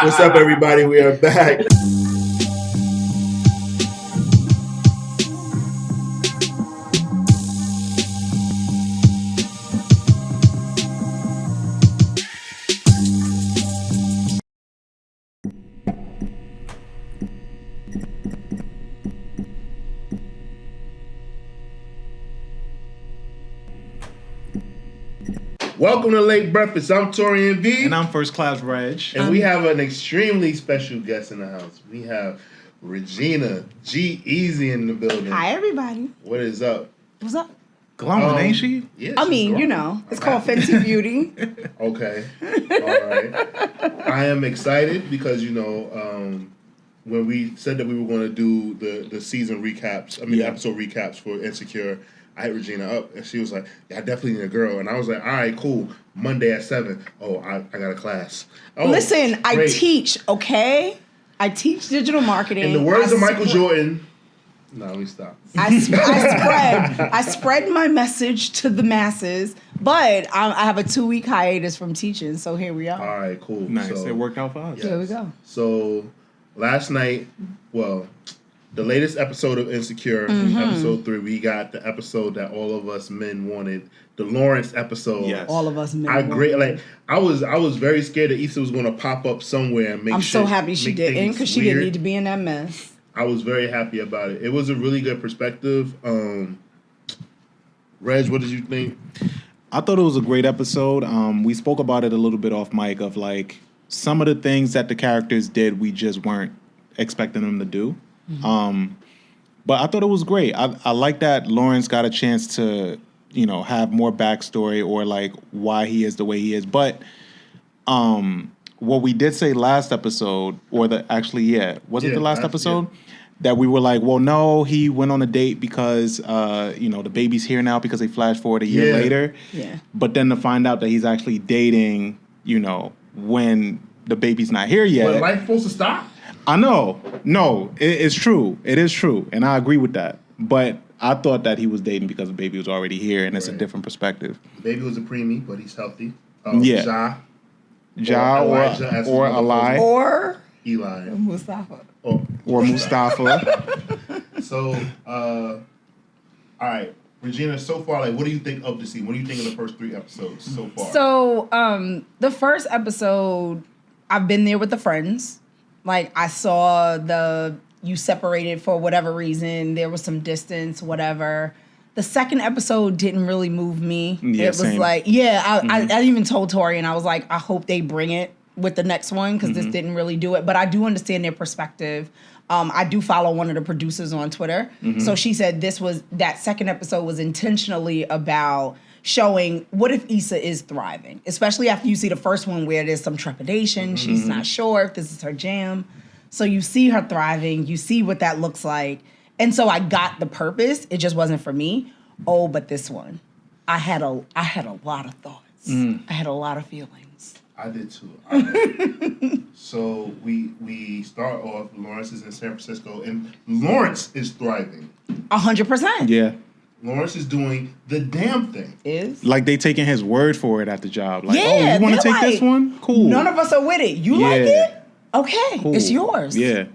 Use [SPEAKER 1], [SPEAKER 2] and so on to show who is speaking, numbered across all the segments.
[SPEAKER 1] What's up, everybody? We are back. Welcome to Late Breakfast. I'm Taurian B.
[SPEAKER 2] And I'm First Class Regg.
[SPEAKER 1] And we have an extremely special guest in the house. We have Regina G-Easy in the building.
[SPEAKER 3] Hi, everybody.
[SPEAKER 1] What is up?
[SPEAKER 3] What's up?
[SPEAKER 2] Glowing, ain't she?
[SPEAKER 1] Yeah,
[SPEAKER 3] I mean,
[SPEAKER 1] glowing.
[SPEAKER 3] you know, it's called Fenty Beauty.
[SPEAKER 1] Okay. All right. I am excited because, you know, when we said that we were going to do the season recaps, the episode recaps for Insecure, I hit Regina up, and she was like, yeah, I definitely need a girl. And I was like, all right, cool. Monday at 7. Oh, I got a class. Oh,
[SPEAKER 3] Listen,
[SPEAKER 1] great.
[SPEAKER 3] I teach, okay? I teach digital marketing.
[SPEAKER 1] In the words of Michael Jordan, no, let me stop.
[SPEAKER 3] I spread my message to the masses, but I have a 2-week hiatus from teaching, so here we are.
[SPEAKER 1] All right, cool.
[SPEAKER 2] Nice.
[SPEAKER 1] So,
[SPEAKER 2] It worked out for us.
[SPEAKER 1] yes.
[SPEAKER 3] Here we go.
[SPEAKER 1] So last night, the latest episode of Insecure, episode 3, we got the episode that all of us men wanted, the Lawrence episode.
[SPEAKER 2] Yes.
[SPEAKER 3] All of us men.
[SPEAKER 1] I was very scared that Issa was going to pop up somewhere and make.
[SPEAKER 3] I'm so happy she didn't, because she didn't need to be in that mess.
[SPEAKER 1] I was very happy about it. It was a really good perspective. Reg, what did you think?
[SPEAKER 2] I thought it was a great episode. We spoke about it a little bit off mic of like some of the things that the characters did we just weren't expecting them to do. But I thought it was great. I like that Lawrence got a chance to, you know, have more backstory or like why he is the way he is. But what we did say last episode, or was it the last episode? Yeah. That we were like, well, no, he went on a date because, you know, the baby's here now because they flash forward a year later.
[SPEAKER 3] Yeah.
[SPEAKER 2] But then to find out that he's actually dating, you know, when the baby's not here yet.
[SPEAKER 1] But life supposed to stop?
[SPEAKER 2] I know. No, it's true. It is true. And I agree with that. But I thought that he was dating because the baby was already here, and it's a different perspective.
[SPEAKER 1] The baby was a preemie, but he's healthy.
[SPEAKER 2] Ja or Ali.
[SPEAKER 3] Or
[SPEAKER 1] Eli.
[SPEAKER 3] Mustafa.
[SPEAKER 2] Or Mustafa.
[SPEAKER 1] So, all right. Regina, so far, like, what do you think of the season? What do you think of the first 3 episodes so far?
[SPEAKER 3] So, the first episode, I've been there with the friends. Like, I saw you separated for whatever reason. There was some distance, whatever. The second episode didn't really move me.
[SPEAKER 2] Yeah,
[SPEAKER 3] it was
[SPEAKER 2] same.
[SPEAKER 3] like, I even told Tori, and I was like, I hope they bring it with the next one, because this didn't really do it. But I do understand their perspective. I do follow one of the producers on Twitter. So she said that second episode was intentionally about showing what if Issa is thriving, especially after you see the first one where there's some trepidation. She's not sure if this is her jam. So you see her thriving. You see what that looks like. And so I got the purpose. It just wasn't for me. Oh, but this one, I had a lot of thoughts. I had a lot of feelings.
[SPEAKER 1] I did too. So we start off. Lawrence is in San Francisco, and Lawrence is thriving.
[SPEAKER 3] 100%.
[SPEAKER 2] Yeah.
[SPEAKER 1] Lawrence is doing the damn thing.
[SPEAKER 2] Like they taking his word for it at the job. Like,
[SPEAKER 3] Yeah,
[SPEAKER 2] you want to take
[SPEAKER 3] like,
[SPEAKER 2] this one? Cool.
[SPEAKER 3] None of us are with it. You like it? Okay,
[SPEAKER 2] Cool.
[SPEAKER 3] It's yours.
[SPEAKER 2] Yeah.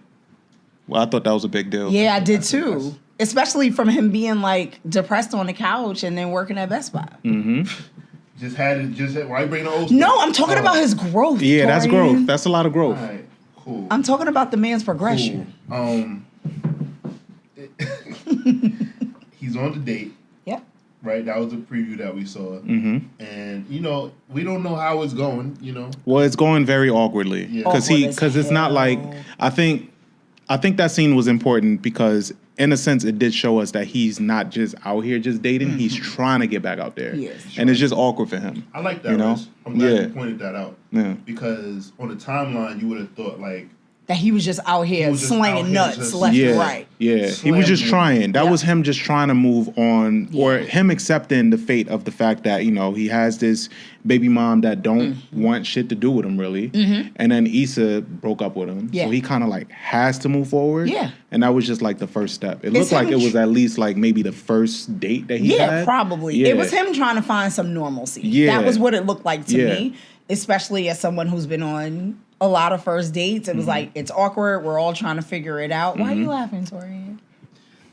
[SPEAKER 2] Well, I thought that was a big deal.
[SPEAKER 3] Yeah, I did too. Especially from him being like depressed on the couch and then working at Best Buy.
[SPEAKER 1] Just had why you bring the old stuff?
[SPEAKER 3] No, I'm talking about his growth.
[SPEAKER 2] Yeah, that's
[SPEAKER 3] Torian.
[SPEAKER 2] growth. That's a lot of growth.
[SPEAKER 1] All right, cool.
[SPEAKER 3] I'm talking about the man's progression.
[SPEAKER 1] Cool. He's on the date.
[SPEAKER 3] Yep.
[SPEAKER 1] Right, that was a preview that we saw, and you know we don't know how it's going. You know,
[SPEAKER 2] well, it's going very awkwardly because it's not like I think that scene was important because in a sense it did show us that he's not just out here just dating; he's trying to get back out there, and it's just awkward for him.
[SPEAKER 1] I like that.
[SPEAKER 2] You know,
[SPEAKER 1] Rich. I'm glad you pointed that out.
[SPEAKER 2] Yeah,
[SPEAKER 1] because on the timeline you would have thought like.
[SPEAKER 3] That he was just out here slanging nuts left and right.
[SPEAKER 2] Yeah, he was just trying. That was him just trying to move on, or him accepting the fate of the fact that, you know, he has this baby mom that don't want shit to do with him, really. And then Issa broke up with him. So he kind of like has to move forward. Yeah. And that was just like the first step. It looked like it was at least like maybe the first date that he had.
[SPEAKER 3] Yeah, probably. Yeah. It was him trying to find some normalcy.
[SPEAKER 2] Yeah.
[SPEAKER 3] That was what it looked like to me, especially as someone who's been on a lot of first dates. It was like, it's awkward. We're all trying to figure it out. Why are you laughing, Torian?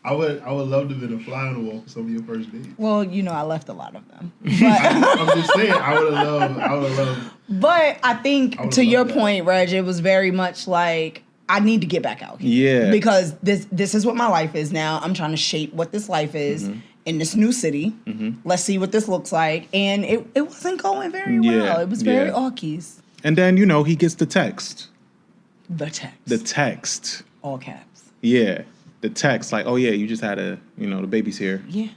[SPEAKER 1] I would love to have been a fly on the wall for some of your first dates.
[SPEAKER 3] Well, I left a lot of them. But
[SPEAKER 1] I'm just saying, I would have loved.
[SPEAKER 3] But I think, to your point, Reg, it was very much like, I need to get back out here.
[SPEAKER 2] Yeah.
[SPEAKER 3] Because this is what my life is now. I'm trying to shape what this life is in this new city. Let's see what this looks like. And it wasn't going very well. It was very awkies.
[SPEAKER 2] And then, he gets the text.
[SPEAKER 3] The text.
[SPEAKER 2] The text.
[SPEAKER 3] All caps.
[SPEAKER 2] Yeah. The text, like, oh yeah, you just had the baby's here.
[SPEAKER 3] Yeah.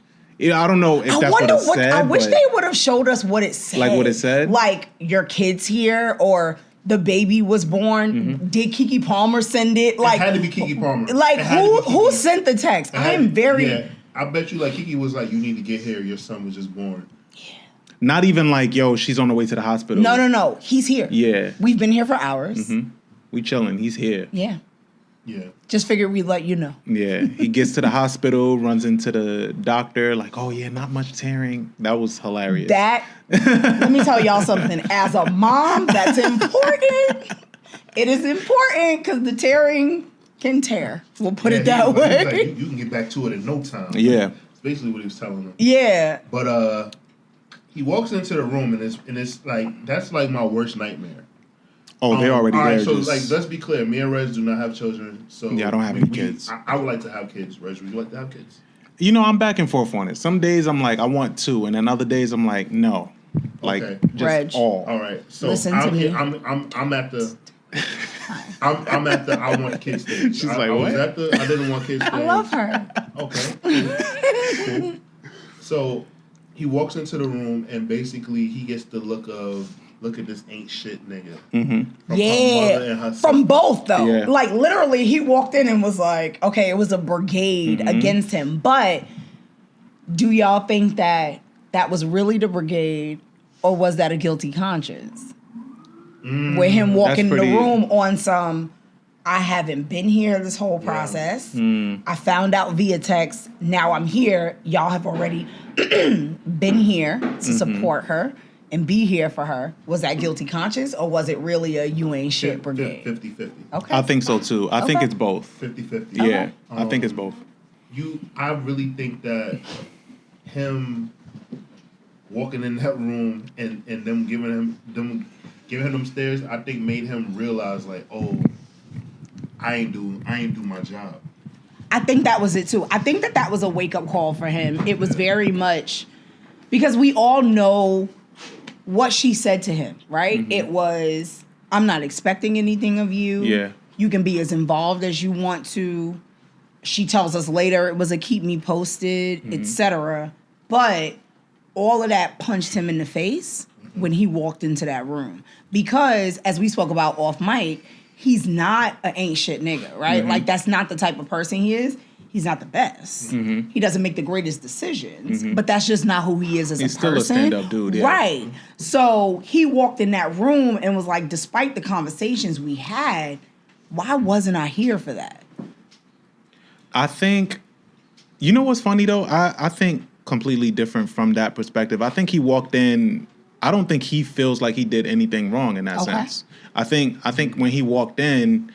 [SPEAKER 2] I don't know if that's what it said.
[SPEAKER 3] I wish they would have showed us what it said.
[SPEAKER 2] Like what it said?
[SPEAKER 3] Like, your kid's here, or the baby was born. Did Keke Palmer send it? Like,
[SPEAKER 1] it had to be Keke Palmer.
[SPEAKER 3] Like, who sent the text? I am very...
[SPEAKER 1] Yeah, I bet you, like, Keke was like, you need to get here. Your son was just born.
[SPEAKER 3] Yeah.
[SPEAKER 2] Not even like, yo, she's on the way to the hospital.
[SPEAKER 3] No. He's here.
[SPEAKER 2] Yeah.
[SPEAKER 3] We've been here for hours.
[SPEAKER 2] We chilling. He's here.
[SPEAKER 3] Yeah.
[SPEAKER 1] Yeah.
[SPEAKER 3] Just figured we'd let you know.
[SPEAKER 2] Yeah. He gets to the hospital, runs into the doctor, like, oh yeah, not much tearing. That was hilarious.
[SPEAKER 3] Let me tell y'all something. As a mom, that's important. It is important because the tearing can tear. We'll put it that way.
[SPEAKER 1] Like, you can get back to it in no time.
[SPEAKER 2] Yeah.
[SPEAKER 1] That's basically what he was telling them.
[SPEAKER 3] Yeah.
[SPEAKER 1] But he walks into the room and it's like, that's like my worst nightmare.
[SPEAKER 2] Oh, they're already there.
[SPEAKER 1] Right, so like, let's be clear. Me and Reg do not have children. So
[SPEAKER 2] yeah, I don't have any kids.
[SPEAKER 1] I would like to have kids. Reg, would you like to have kids?
[SPEAKER 2] I'm back and forth on it. Some days I'm like, I want to, and then other days I'm like, no. Like, just
[SPEAKER 3] Reg.
[SPEAKER 2] all.
[SPEAKER 1] All right. So
[SPEAKER 3] Listen to me.
[SPEAKER 1] I'm at the I'm at the I want kids stage.
[SPEAKER 2] She's like, what?
[SPEAKER 1] I didn't want kids stage.
[SPEAKER 3] I love her.
[SPEAKER 1] Okay. Cool. So he walks into the room and basically he gets the look at this ain't shit nigga. From her mother and her
[SPEAKER 3] From
[SPEAKER 1] son.
[SPEAKER 3] both though.
[SPEAKER 2] Yeah.
[SPEAKER 3] Like, literally, he walked in and was like, okay, it was a brigade against him. But do y'all think that was really the brigade, or was that a guilty conscience? With him walking in the room on some, I haven't been here this whole process. I found out via text. Now I'm here. Y'all have already been here to support her and be here for her. Was that guilty conscience, or was it really a you ain't shit brigade?
[SPEAKER 1] 50-50.
[SPEAKER 3] Okay.
[SPEAKER 2] I think so too. I think it's both.
[SPEAKER 1] 50-50.
[SPEAKER 2] Yeah, I think it's both.
[SPEAKER 1] I really think that him walking in that room and them giving him them stares, I think made him realize, like, oh, I ain't do my job.
[SPEAKER 3] I think that was it too. I think that was a wake up call for him. It was very much because we all know what she said to him, right? It was, I'm not expecting anything of you.
[SPEAKER 2] Yeah.
[SPEAKER 3] You can be as involved as you want to. She tells us later it was a keep me posted, etc. But all of that punched him in the face when he walked into that room. Because, as we spoke about off mic, he's not an ain't shit nigga, right? Like, that's not the type of person he is. He's not the best. He doesn't make the greatest decisions, but that's just not who he is as
[SPEAKER 2] He's
[SPEAKER 3] a
[SPEAKER 2] still
[SPEAKER 3] person.
[SPEAKER 2] a stand-up dude, yeah.
[SPEAKER 3] Right. So he walked in that room and was like, despite the conversations we had, why wasn't I here for that?
[SPEAKER 2] I think, you know what's funny though? I think completely different from that perspective. I think he walked in, I don't think he feels like he did anything wrong in that sense. I think when he walked in,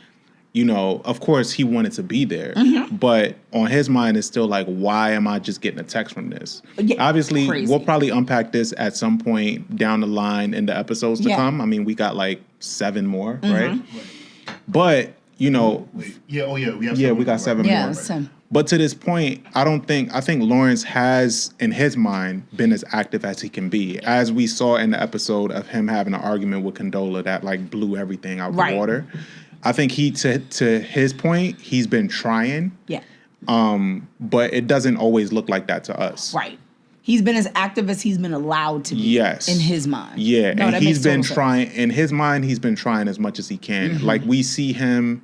[SPEAKER 2] of course he wanted to be there, but on his mind it's still like, why am I just getting a text from this? Yeah, Obviously, crazy. We'll probably unpack this at some point down the line in the episodes to come. I mean, we got like 7 more, right? But,
[SPEAKER 1] We got
[SPEAKER 2] 7 more.
[SPEAKER 3] Yeah, 10.
[SPEAKER 2] But to this point, I think Lawrence has, in his mind, been as active as he can be. As we saw in the episode of him having an argument with Condola that like blew everything out the water. I think to his point, he's been trying. Yeah. But it doesn't always look like that to us.
[SPEAKER 3] Right. He's been as active as he's been allowed to be.
[SPEAKER 2] Yes.
[SPEAKER 3] In his mind.
[SPEAKER 2] Yeah. No, and he's been trying, in his mind, he's been trying as much as he can. Like, we see him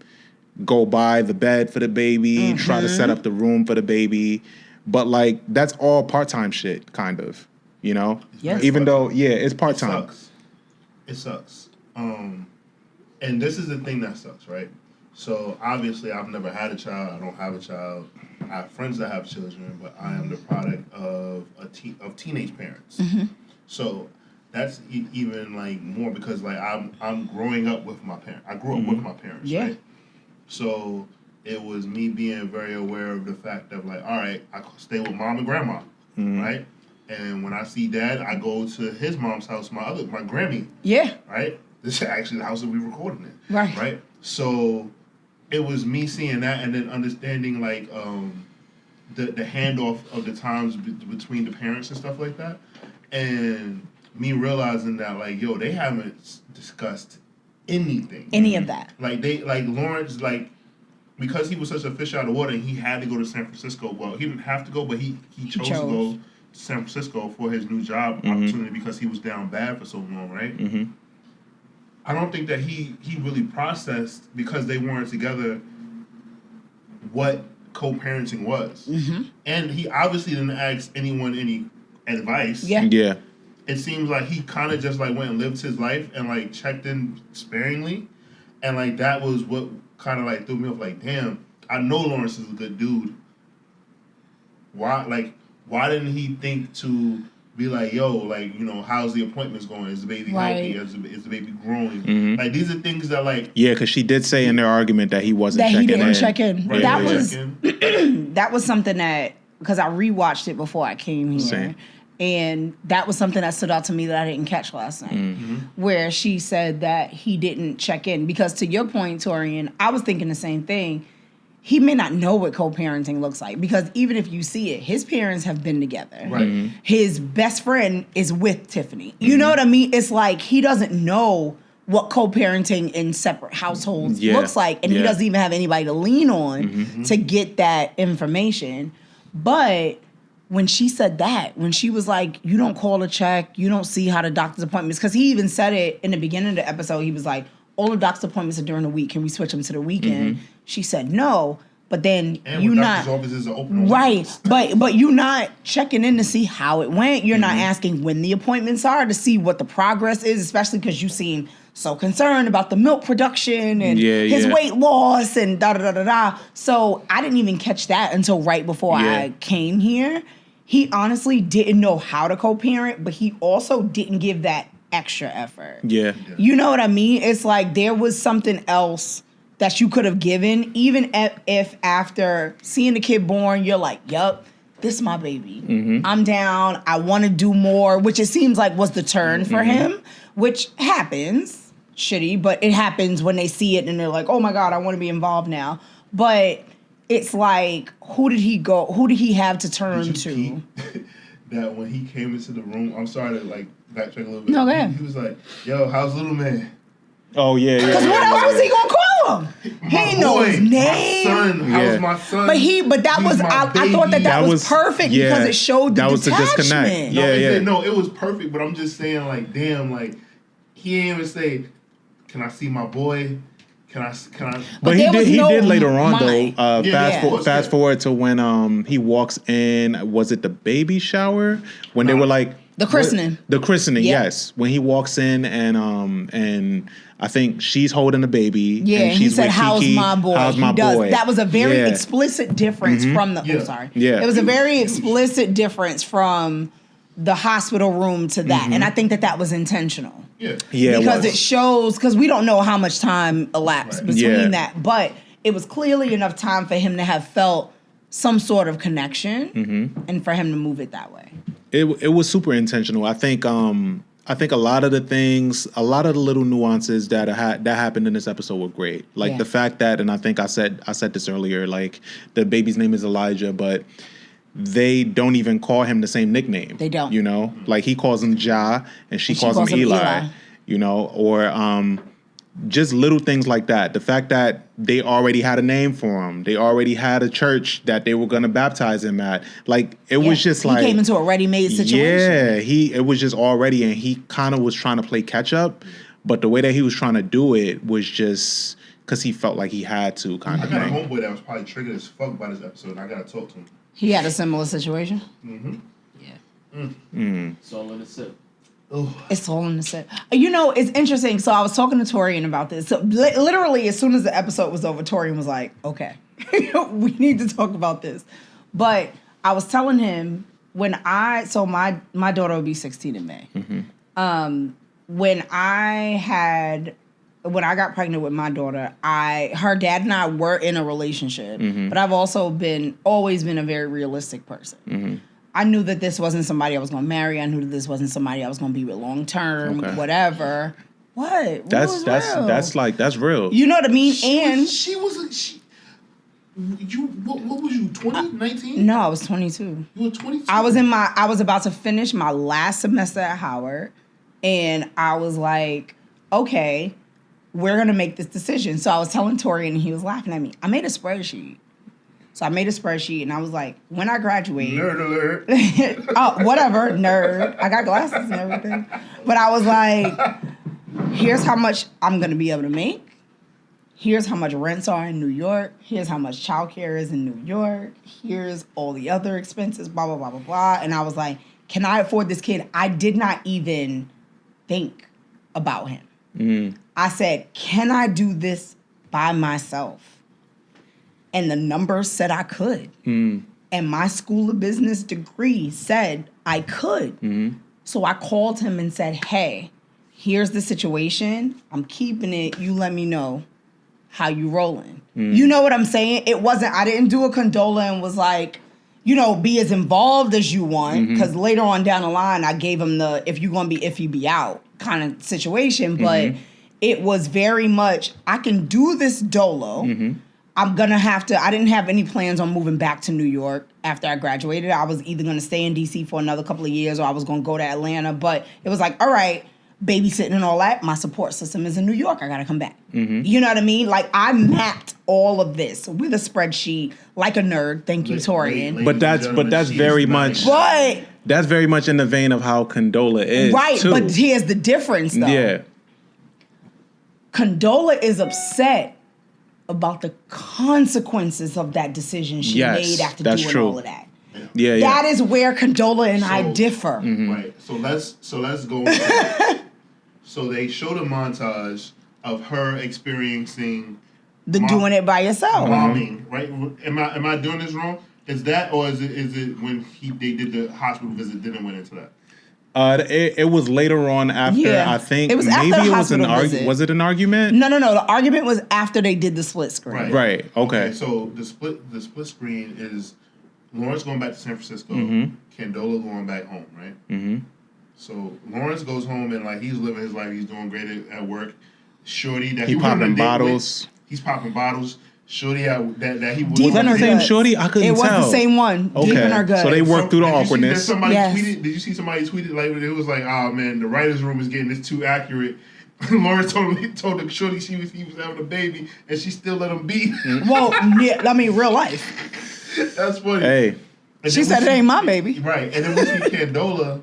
[SPEAKER 2] go buy the bed for the baby, try to set up the room for the baby. But, like, that's all part-time shit, kind of, Yes. Even though, it's part-time.
[SPEAKER 1] It sucks. And this is the thing that sucks, right? So, obviously, I've never had a child. I don't have a child. I have friends that have children, but I am the product of teenage parents. So, even like more because like I'm growing up with my parents. I grew up with my parents, right? So it was me being very aware of the fact of like, all right, I stay with mom and grandma, right? And when I see dad, I go to his mom's house, my Grammy. Yeah. Right? This is actually the house that we recorded in. Right. Right? So it was me seeing that and then understanding like the handoff of the times between the parents and stuff like that. And me realizing that like, yo, they haven't discussed anything.
[SPEAKER 3] Any of that.
[SPEAKER 1] Like Lawrence, like, because he was such a fish out of water and he had to go to San Francisco. Well, he didn't have to go, but he chose to go to San Francisco for his new job opportunity because he was down bad for so long, right? I don't think that he really processed, because they weren't together, what co-parenting was. And he obviously didn't ask anyone any advice. Yeah. It seems like he kind of just like went and lived his life and like checked in sparingly. And like that was what kind of like threw me off. Like, damn, I know Lawrence is a good dude. Why didn't he think to be like, yo, like, you know, how's the appointments going? Is the baby healthy? Is the baby growing? Like, these are things that like...
[SPEAKER 2] Yeah, because she did say in their argument that he wasn't checking in. That he didn't check in.
[SPEAKER 3] Right. That was something that, because I rewatched it before I came here. Same. And that was something that stood out to me that I didn't catch last night, where she said that he didn't check in. Because to your point, Taurian, I was thinking the same thing. He may not know what co-parenting looks like, because even if you see it, his parents have been together. Right. His best friend is with Tiffany. You know what I mean? It's like he doesn't know what co-parenting in separate households looks like, and he doesn't even have anybody to lean on to get that information. But when she said that, when she was like, you don't call a check, you don't see how the doctor's appointments, because he even said it in the beginning of the episode, he was like, all the doctor's appointments are during the week, can we switch them to the weekend? She said no, but then you not offices are open right, but you not checking in to see how it went. You're not asking when the appointments are to see what the progress is, especially because you seem so concerned about the milk production and his weight loss and da-da-da-da-da. So I didn't even catch that until right before I came here. He honestly didn't know how to co-parent, but he also didn't give that extra effort. Yeah. You know what I mean? It's like there was something else that you could have given, even if after seeing the kid born, you're like, yup, this is my baby. I'm down. I want to do more, which it seems like was the turn for him, which happens. Shitty, but it happens when they see it and they're like, oh my God, I want to be involved now. But it's like, who did he go? Who did he have to turn to?
[SPEAKER 1] That when he came into the room, I'm sorry to like backtrack a little bit. No, go ahead. He was like, yo, how's little man?
[SPEAKER 2] Oh, yeah.
[SPEAKER 3] Because what else was he going to call him? He ain't know his name.
[SPEAKER 1] My son, how's my son?
[SPEAKER 3] But that was, I thought that was perfect because it showed the detachment. That was the disconnect.
[SPEAKER 1] No, it was perfect, but I'm just saying, like, damn, like, he didn't even say, can I see my boy? Can I?
[SPEAKER 2] But he did later on though. Fast forward to when he walks in. Was it the baby shower when they were like
[SPEAKER 3] the christening?
[SPEAKER 2] The christening, yes. When he walks in and I think she's holding the baby.
[SPEAKER 3] Yeah,
[SPEAKER 2] and
[SPEAKER 3] he said, "How's
[SPEAKER 2] Kiki,
[SPEAKER 3] my boy?"
[SPEAKER 2] How's my boy?
[SPEAKER 3] That was a very explicit difference from the. Oh, sorry. Yeah, it was a very explicit difference from the hospital room to that, and I think that was intentional. Yeah, because it shows, because we don't know how much time elapsed between that, but it was clearly enough time for him to have felt some sort of connection, and for him to move it that way.
[SPEAKER 2] It was super intentional. I think a lot of the things, a lot of the little nuances that happened in this episode were great. Like the fact that, and I think I said this earlier, like the baby's name is Elijah, but they don't even call him the same nickname.
[SPEAKER 3] They don't.
[SPEAKER 2] You know? Like he calls him Ja and she calls him Eli. You know? Or just little things like that. The fact that they already had a name for him. They already had a church that they were going to baptize him at. Like, it was just like...
[SPEAKER 3] He came into a ready-made situation.
[SPEAKER 2] Yeah, it was just already, and he kind of was trying to play catch-up, but the way that he was trying to do it was just... Because he felt like he had to, kind of thing.
[SPEAKER 1] I got a homeboy that was probably triggered as fuck by this episode, and I got to talk to him.
[SPEAKER 3] He had a similar situation?
[SPEAKER 4] It's all in the sip.
[SPEAKER 3] It's all in the sip. You know, it's interesting. So I was talking to Taurian about this. So literally, as soon as the episode was over, Taurian was like, okay, we need to talk about this. But I was telling him my daughter will be 16 in May. When I got pregnant with my daughter, her dad and I were in a relationship, but I've also always been a very realistic person. I knew that this wasn't somebody I was going to marry. I knew that this wasn't somebody I was going to be with long term, whatever. What?
[SPEAKER 2] That's real.
[SPEAKER 3] You know what I mean?
[SPEAKER 1] What was you, 20, 19?
[SPEAKER 3] No, I was 22.
[SPEAKER 1] You were 22?
[SPEAKER 3] I was about to finish my last semester at Howard, and I was like, okay, we're going to make this decision. So I was telling Torian, and he was laughing at me. I made a spreadsheet. So I made a spreadsheet, and I was like, when I graduate...
[SPEAKER 1] Nerd alert.
[SPEAKER 3] Oh, whatever, nerd. I got glasses and everything. But I was like, here's how much I'm going to be able to make. Here's how much rents are in New York. Here's how much childcare is in New York. Here's all the other expenses, blah, blah, blah, blah, blah. And I was like, can I afford this kid? I did not even think about him. I said, can I do this by myself? And the numbers said I could. And my school of business degree said I could. So I called him and said, hey, here's the situation. I'm keeping it. You let me know how you rolling. You know what I'm saying? I didn't do a Condola and was like, be as involved as you want. Because later on down the line, I gave him the if you're going to be iffy, be out kind of situation. But it was very much, I can do this dolo. I'm going to I didn't have any plans on moving back to New York after I graduated. I was either going to stay in D.C. for another couple of years or I was going to go to Atlanta. But it was like, all right, babysitting and all that, my support system is in New York. I got to come back. You know what I mean? Like, I mapped all of this with a spreadsheet like a nerd. Thank you, Taurian.
[SPEAKER 2] But that's very much...
[SPEAKER 3] But...
[SPEAKER 2] That's very much in the vein of how Condola is,
[SPEAKER 3] right,
[SPEAKER 2] too.
[SPEAKER 3] But here's the difference, though.
[SPEAKER 2] Yeah.
[SPEAKER 3] Condola is upset about the consequences of that decision she made after doing all of that.
[SPEAKER 2] Yeah.
[SPEAKER 3] That is where Condola and I differ.
[SPEAKER 1] Right. So let's go. So they showed a montage of her experiencing
[SPEAKER 3] doing it by yourself.
[SPEAKER 1] Bombing, right? Am I doing this wrong? Is that, or is it when they did the hospital visit, didn't went into that?
[SPEAKER 2] It was later on after, I think,
[SPEAKER 3] it was after
[SPEAKER 2] maybe
[SPEAKER 3] the
[SPEAKER 2] it was an
[SPEAKER 3] visit.
[SPEAKER 2] Was it an argument?
[SPEAKER 3] No. The argument was after they did the split screen.
[SPEAKER 2] Right. Okay.
[SPEAKER 1] So the split screen is Lawrence going back to San Francisco, Condola going back home, right? So Lawrence goes home and like he's living his life. He's doing great at work. Shorty that he
[SPEAKER 2] popping bottles.
[SPEAKER 1] He's popping bottles. Shorty that he was
[SPEAKER 3] Deep
[SPEAKER 2] that the same
[SPEAKER 3] guts.
[SPEAKER 2] Shorty? I couldn't tell.
[SPEAKER 3] It was the same one.
[SPEAKER 2] Okay.
[SPEAKER 3] Deep in her guts.
[SPEAKER 2] So they worked through the awkwardness.
[SPEAKER 1] Did you see somebody tweeted like it was like, oh man, the writer's room is getting this too accurate. Lawrence told the Shorty he was having a baby and she still let him be.
[SPEAKER 3] Well, yeah, I mean real life.
[SPEAKER 1] That's funny.
[SPEAKER 2] Hey.
[SPEAKER 3] She said it ain't my baby.
[SPEAKER 1] Right. And then we see Condola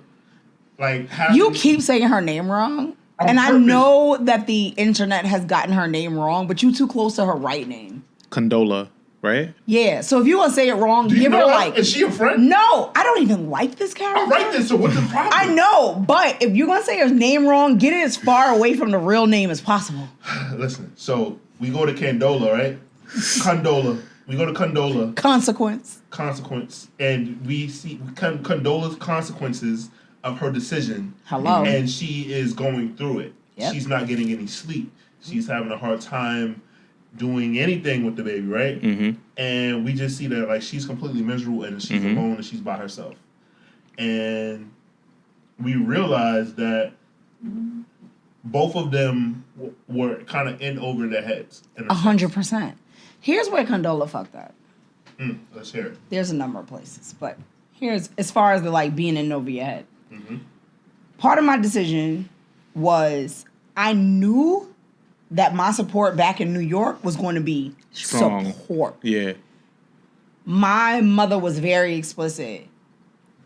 [SPEAKER 1] like
[SPEAKER 3] you keep saying her name wrong. And I know that the internet has gotten her name wrong, but you too close to her right name.
[SPEAKER 2] Condola, right?
[SPEAKER 3] Yeah. So if you want to say it wrong, give her like...
[SPEAKER 1] Is she a friend?
[SPEAKER 3] No. I don't even like this character.
[SPEAKER 1] I write this, so what's the problem?
[SPEAKER 3] I know, but if you're going to say her name wrong, get it as far away from the real name as possible.
[SPEAKER 1] Listen, so we go to Condola, right? Condola. We go to Condola. Consequence. And we see Condola's consequences of her decision.
[SPEAKER 3] Hello.
[SPEAKER 1] And she is going through it.
[SPEAKER 3] Yep.
[SPEAKER 1] She's not getting any sleep. She's having a hard time doing anything with the baby, right? And we just see that like she's completely miserable and she's alone and she's by herself. And we realize that both of them were kind of in over their heads.
[SPEAKER 3] 100%. Here's where Condola fucked up.
[SPEAKER 1] Let's hear it.
[SPEAKER 3] There's a number of places, but here's as far as the like being in over your head. Part of my decision was I knew that my support back in New York was going to be
[SPEAKER 2] strong
[SPEAKER 3] support.
[SPEAKER 2] Yeah.
[SPEAKER 3] My mother was very explicit.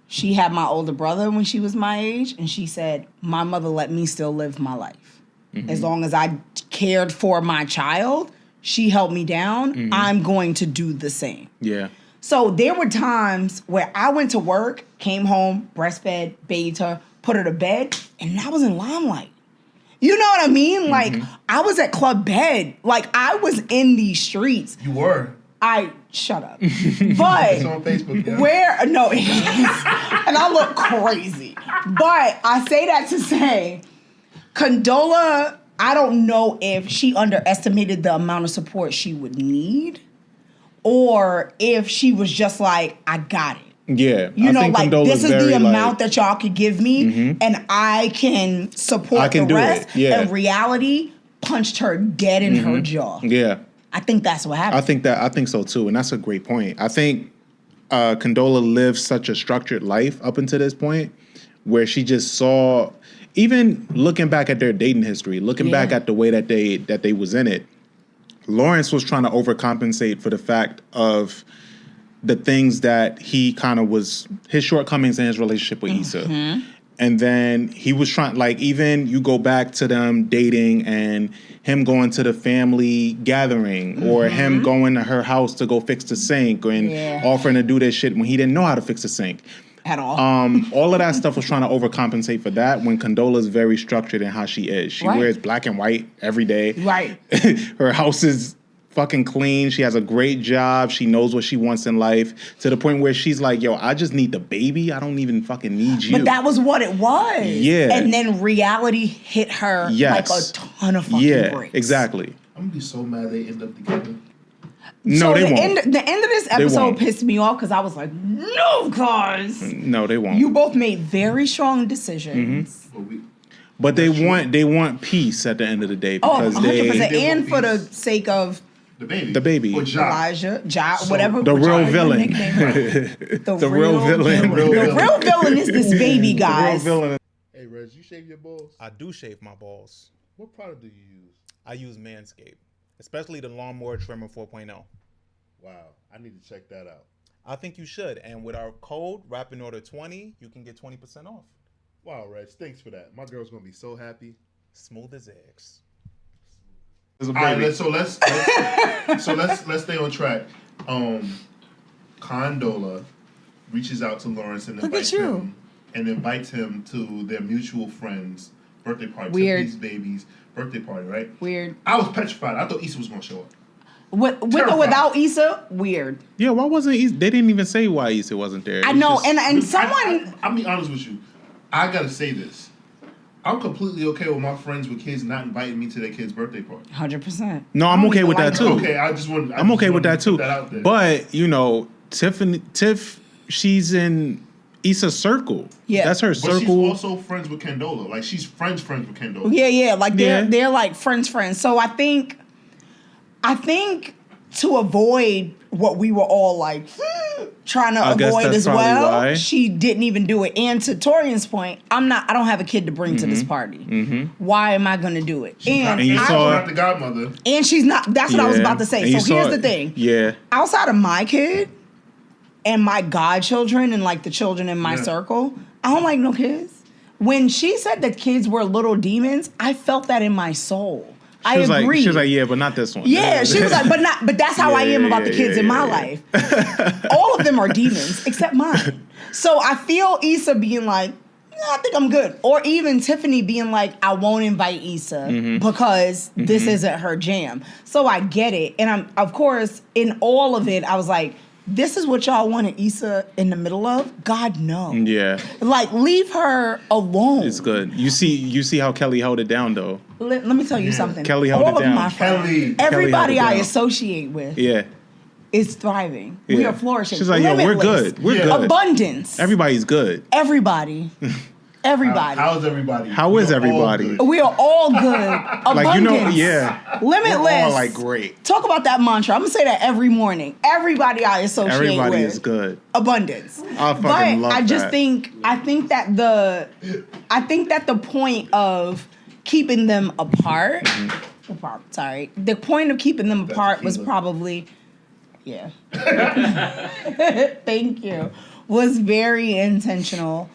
[SPEAKER 3] She had my older brother when she was my age, and she said, my mother let me still live my life. As long as I cared for my child, she held me down, I'm going to do the same.
[SPEAKER 2] Yeah.
[SPEAKER 3] So there were times where I went to work, came home, breastfed, bathed her, put her to bed, and I was in limelight. You know what I mean? Like, I was at Club Bed. Like, I was in these streets.
[SPEAKER 1] You were.
[SPEAKER 3] shut up.
[SPEAKER 1] It's
[SPEAKER 3] But
[SPEAKER 1] on Facebook. Yeah.
[SPEAKER 3] where no, it is. And I look crazy. But I say that to say, Condola, I don't know if she underestimated the amount of support she would need, or if she was just like, I got it.
[SPEAKER 2] Yeah,
[SPEAKER 3] You know,
[SPEAKER 2] think
[SPEAKER 3] like
[SPEAKER 2] Condola's
[SPEAKER 3] this is
[SPEAKER 2] very,
[SPEAKER 3] the amount
[SPEAKER 2] like,
[SPEAKER 3] that y'all could give me, and I can support
[SPEAKER 2] I can
[SPEAKER 3] the
[SPEAKER 2] do
[SPEAKER 3] rest.
[SPEAKER 2] it, yeah.
[SPEAKER 3] And reality punched her dead in her jaw.
[SPEAKER 2] Yeah,
[SPEAKER 3] I think that's what happened.
[SPEAKER 2] I think so too, and that's a great point. I think Condola lived such a structured life up until this point, where she just saw, even looking back at their dating history, looking back at the way that they was in it. Lawrence was trying to overcompensate for the fact of the things that he kind of was, his shortcomings in his relationship with Issa. And then he was trying, like, even you go back to them dating and him going to the family gathering or him going to her house to go fix the sink and offering to do this shit when he didn't know how to fix the sink.
[SPEAKER 3] At all.
[SPEAKER 2] All of that stuff was trying to overcompensate for that when Condola's very structured in how she is. She wears black and white every day.
[SPEAKER 3] Right.
[SPEAKER 2] Her house is fucking clean. She has a great job. She knows what she wants in life to the point where she's like, yo, I just need the baby. I don't even fucking need you.
[SPEAKER 3] But that was what it was.
[SPEAKER 2] Yeah.
[SPEAKER 3] And then reality hit her like a ton of fucking bricks.
[SPEAKER 2] Exactly.
[SPEAKER 1] I'm gonna be so mad they end up together.
[SPEAKER 2] No,
[SPEAKER 3] so
[SPEAKER 2] they won't.
[SPEAKER 3] The end of this
[SPEAKER 2] They
[SPEAKER 3] episode
[SPEAKER 2] won't.
[SPEAKER 3] pissed me off because I was like, no, guys.
[SPEAKER 2] No, they won't.
[SPEAKER 3] You both made very strong decisions.
[SPEAKER 2] But they want peace at the end of the day because
[SPEAKER 3] 100%.
[SPEAKER 1] they
[SPEAKER 3] And
[SPEAKER 1] want
[SPEAKER 3] for the
[SPEAKER 1] peace.
[SPEAKER 3] sake of
[SPEAKER 1] The baby. Or Ja.
[SPEAKER 3] Elijah, whatever.
[SPEAKER 2] the real
[SPEAKER 3] whichever
[SPEAKER 2] villain.
[SPEAKER 3] nickname is. The
[SPEAKER 2] real villain.
[SPEAKER 3] The real villain is this baby, guys.
[SPEAKER 2] The real villain.
[SPEAKER 1] Hey, Reg, you shave your balls?
[SPEAKER 2] I do shave my balls.
[SPEAKER 1] What product do you use?
[SPEAKER 2] I use Manscaped, especially the Lawnmower Trimmer 4.0.
[SPEAKER 1] Wow, I need to check that out.
[SPEAKER 2] I think you should. And with our code, RAPINORDER20, you can get 20% off.
[SPEAKER 1] Wow, Reg, thanks for that. My girl's gonna be so happy.
[SPEAKER 2] Smooth as eggs.
[SPEAKER 1] All right, let's stay on track. Condola reaches out to Lawrence and invites him to their mutual friend's birthday party.
[SPEAKER 3] Weird.
[SPEAKER 1] Tiffany's baby's birthday party, right?
[SPEAKER 3] Weird.
[SPEAKER 1] I was petrified. I thought Issa was gonna show up.
[SPEAKER 3] With or without Issa, weird.
[SPEAKER 2] Yeah, why wasn't Issa? They didn't even say why Issa wasn't there.
[SPEAKER 3] I know, and someone.
[SPEAKER 1] I'll be honest with you. I gotta say this. I'm completely okay with my friends with kids not inviting me to their kid's birthday party.
[SPEAKER 3] 100%.
[SPEAKER 2] No, I'm okay with that too.
[SPEAKER 1] Okay,
[SPEAKER 2] I'm okay with that too. But you know, Tiff, she's in Issa's circle. Yeah, that's her circle.
[SPEAKER 1] But she's also friends with Condola. Like she's friends with Condola.
[SPEAKER 3] Yeah. Like they're like friends. So I think to avoid what we were all like trying to avoid as well, why. She didn't even do it. And to Taurian's point, I don't have a kid to bring to this party. Why am I going to do it?
[SPEAKER 1] She's not the godmother.
[SPEAKER 3] And she's not. That's what I was about to say. So here's the thing.
[SPEAKER 2] Yeah.
[SPEAKER 3] Outside of my kid and my godchildren and like the children in my circle, I don't like no kids. When she said that kids were little demons, I felt that in my soul. I agree.
[SPEAKER 2] She was like, yeah, but not this one.
[SPEAKER 3] Yeah, she was like, but that's how I am about the kids in my life. All of them are demons, except mine. So I feel Issa being like, I think I'm good. Or even Tiffany being like, I won't invite Issa because this isn't her jam. So I get it. And I'm, of course, in all of it, I was like, this is what y'all wanted Issa in the middle of? God, no.
[SPEAKER 2] Yeah.
[SPEAKER 3] Like, leave her alone.
[SPEAKER 2] It's good. You see how Kelly held it down, though.
[SPEAKER 3] Let me tell you something.
[SPEAKER 2] Kelly held it down.
[SPEAKER 3] All of my friends, everybody I associate with is thriving.
[SPEAKER 2] Yeah.
[SPEAKER 3] We are flourishing.
[SPEAKER 2] She's like, yo, we're good. We're good.
[SPEAKER 3] Abundance.
[SPEAKER 2] Everybody's good.
[SPEAKER 3] Everybody. Everybody.
[SPEAKER 1] How's everybody?
[SPEAKER 2] How is everybody?
[SPEAKER 3] We are all good. Abundance.
[SPEAKER 2] Like, you know, yeah.
[SPEAKER 3] Limitless.
[SPEAKER 2] We're all like great.
[SPEAKER 3] Talk about that mantra. I'm going to say that every morning. Everybody I associate with.
[SPEAKER 2] Everybody is good.
[SPEAKER 3] Abundance.
[SPEAKER 2] I fucking love that.
[SPEAKER 3] I think that the point of keeping them apart, the point of keeping them apart was probably, thank you, was very intentional.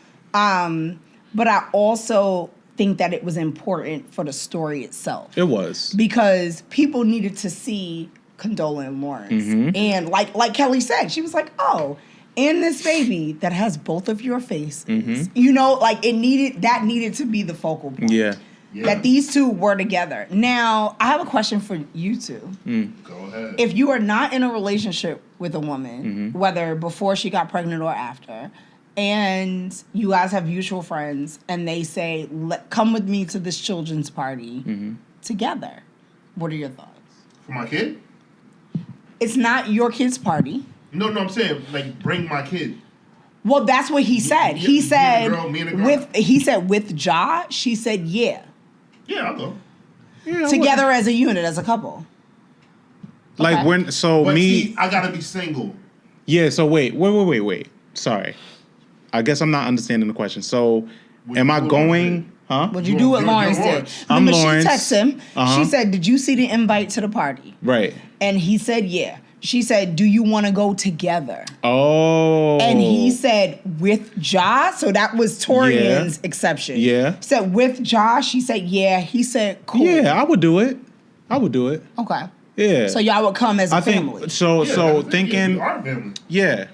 [SPEAKER 3] But I also think that it was important for the story itself.
[SPEAKER 2] It was.
[SPEAKER 3] Because people needed to see Condola and Lawrence. And like Kelly said, she was like, oh, and this baby that has both of your faces. You know, like needed to be the focal point.
[SPEAKER 2] Yeah.
[SPEAKER 3] that these two were together. Now, I have a question for you two.
[SPEAKER 1] Go ahead.
[SPEAKER 3] If you are not in a relationship with a woman, whether before she got pregnant or after, and you guys have mutual friends, and they say, come with me to this children's party together, what are your thoughts?
[SPEAKER 1] For my kid?
[SPEAKER 3] It's not your kid's party.
[SPEAKER 1] No, I'm saying, like, bring my kid.
[SPEAKER 3] Well, that's what he said. He said,
[SPEAKER 1] me and the girl.
[SPEAKER 3] with Ja, she said, yeah.
[SPEAKER 1] Yeah, I'll go.
[SPEAKER 2] Yeah,
[SPEAKER 3] Together as a unit, as a couple.
[SPEAKER 2] Like,
[SPEAKER 3] Okay.
[SPEAKER 2] when, so
[SPEAKER 1] But
[SPEAKER 2] me.
[SPEAKER 1] see, I gotta be single.
[SPEAKER 2] Yeah, so wait. Sorry. I guess I'm not understanding the question. So,
[SPEAKER 1] Would
[SPEAKER 2] am
[SPEAKER 1] you
[SPEAKER 2] I
[SPEAKER 1] do it,
[SPEAKER 2] going, huh?
[SPEAKER 3] What'd you do what
[SPEAKER 1] You're
[SPEAKER 3] Lawrence did?
[SPEAKER 1] Lawrence.
[SPEAKER 2] I'm
[SPEAKER 3] Remember,
[SPEAKER 2] Lawrence.
[SPEAKER 3] she texted him.
[SPEAKER 2] Uh-huh.
[SPEAKER 3] She said, did you see the invite to the party?
[SPEAKER 2] Right.
[SPEAKER 3] And he said, yeah. She said, do you want to go together?
[SPEAKER 2] Oh.
[SPEAKER 3] And he said, with Ja? So that was Taurian's exception.
[SPEAKER 2] Yeah.
[SPEAKER 3] Said, with Ja? She said, yeah. He said, cool.
[SPEAKER 2] Yeah, I would do it.
[SPEAKER 3] Okay.
[SPEAKER 2] Yeah.
[SPEAKER 3] So y'all would come as a
[SPEAKER 2] I
[SPEAKER 3] family.
[SPEAKER 2] think, so
[SPEAKER 1] Yeah,
[SPEAKER 2] thinking,
[SPEAKER 1] we are family.
[SPEAKER 2] yeah.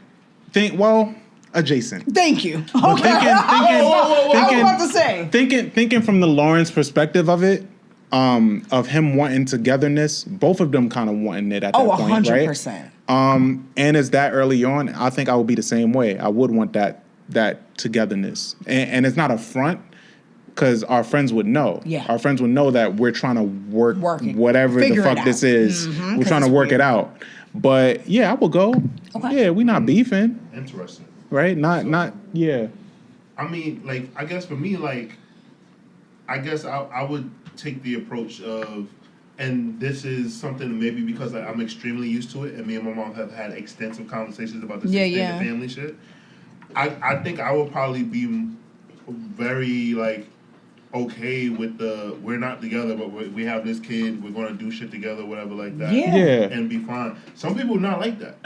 [SPEAKER 2] Adjacent.
[SPEAKER 3] Thank you. Okay.
[SPEAKER 2] But
[SPEAKER 3] I was about to say.
[SPEAKER 2] Thinking from the Lawrence perspective of it, of him wanting togetherness, both of them kind of wanting it at that point, right?
[SPEAKER 3] 100%.
[SPEAKER 2] And it's that early on, I think I would be the same way. I would want that togetherness, and it's not a front, because our friends would know.
[SPEAKER 3] Yeah.
[SPEAKER 2] Our friends would know that we're trying to work whatever
[SPEAKER 3] Figure
[SPEAKER 2] the
[SPEAKER 3] it
[SPEAKER 2] fuck
[SPEAKER 3] out.
[SPEAKER 2] this is.
[SPEAKER 3] Mhm,
[SPEAKER 2] we're
[SPEAKER 3] 'cause
[SPEAKER 2] trying to
[SPEAKER 3] it's
[SPEAKER 2] work
[SPEAKER 3] weird.
[SPEAKER 2] it out. But yeah, I will go.
[SPEAKER 3] Okay.
[SPEAKER 2] Yeah, we're not beefing,
[SPEAKER 1] Interesting.
[SPEAKER 2] right? Not yeah.
[SPEAKER 1] I mean, like, I guess for me, like, I guess I would take the approach of, and this is something maybe because like, I'm extremely used to it, and me and my mom have had extensive conversations about this extended family shit. I think I would probably be very, like, okay with the, we're not together, but we have this kid, we're going to do shit together, whatever, like that.
[SPEAKER 3] Yeah.
[SPEAKER 1] And be fine. Some people not like that.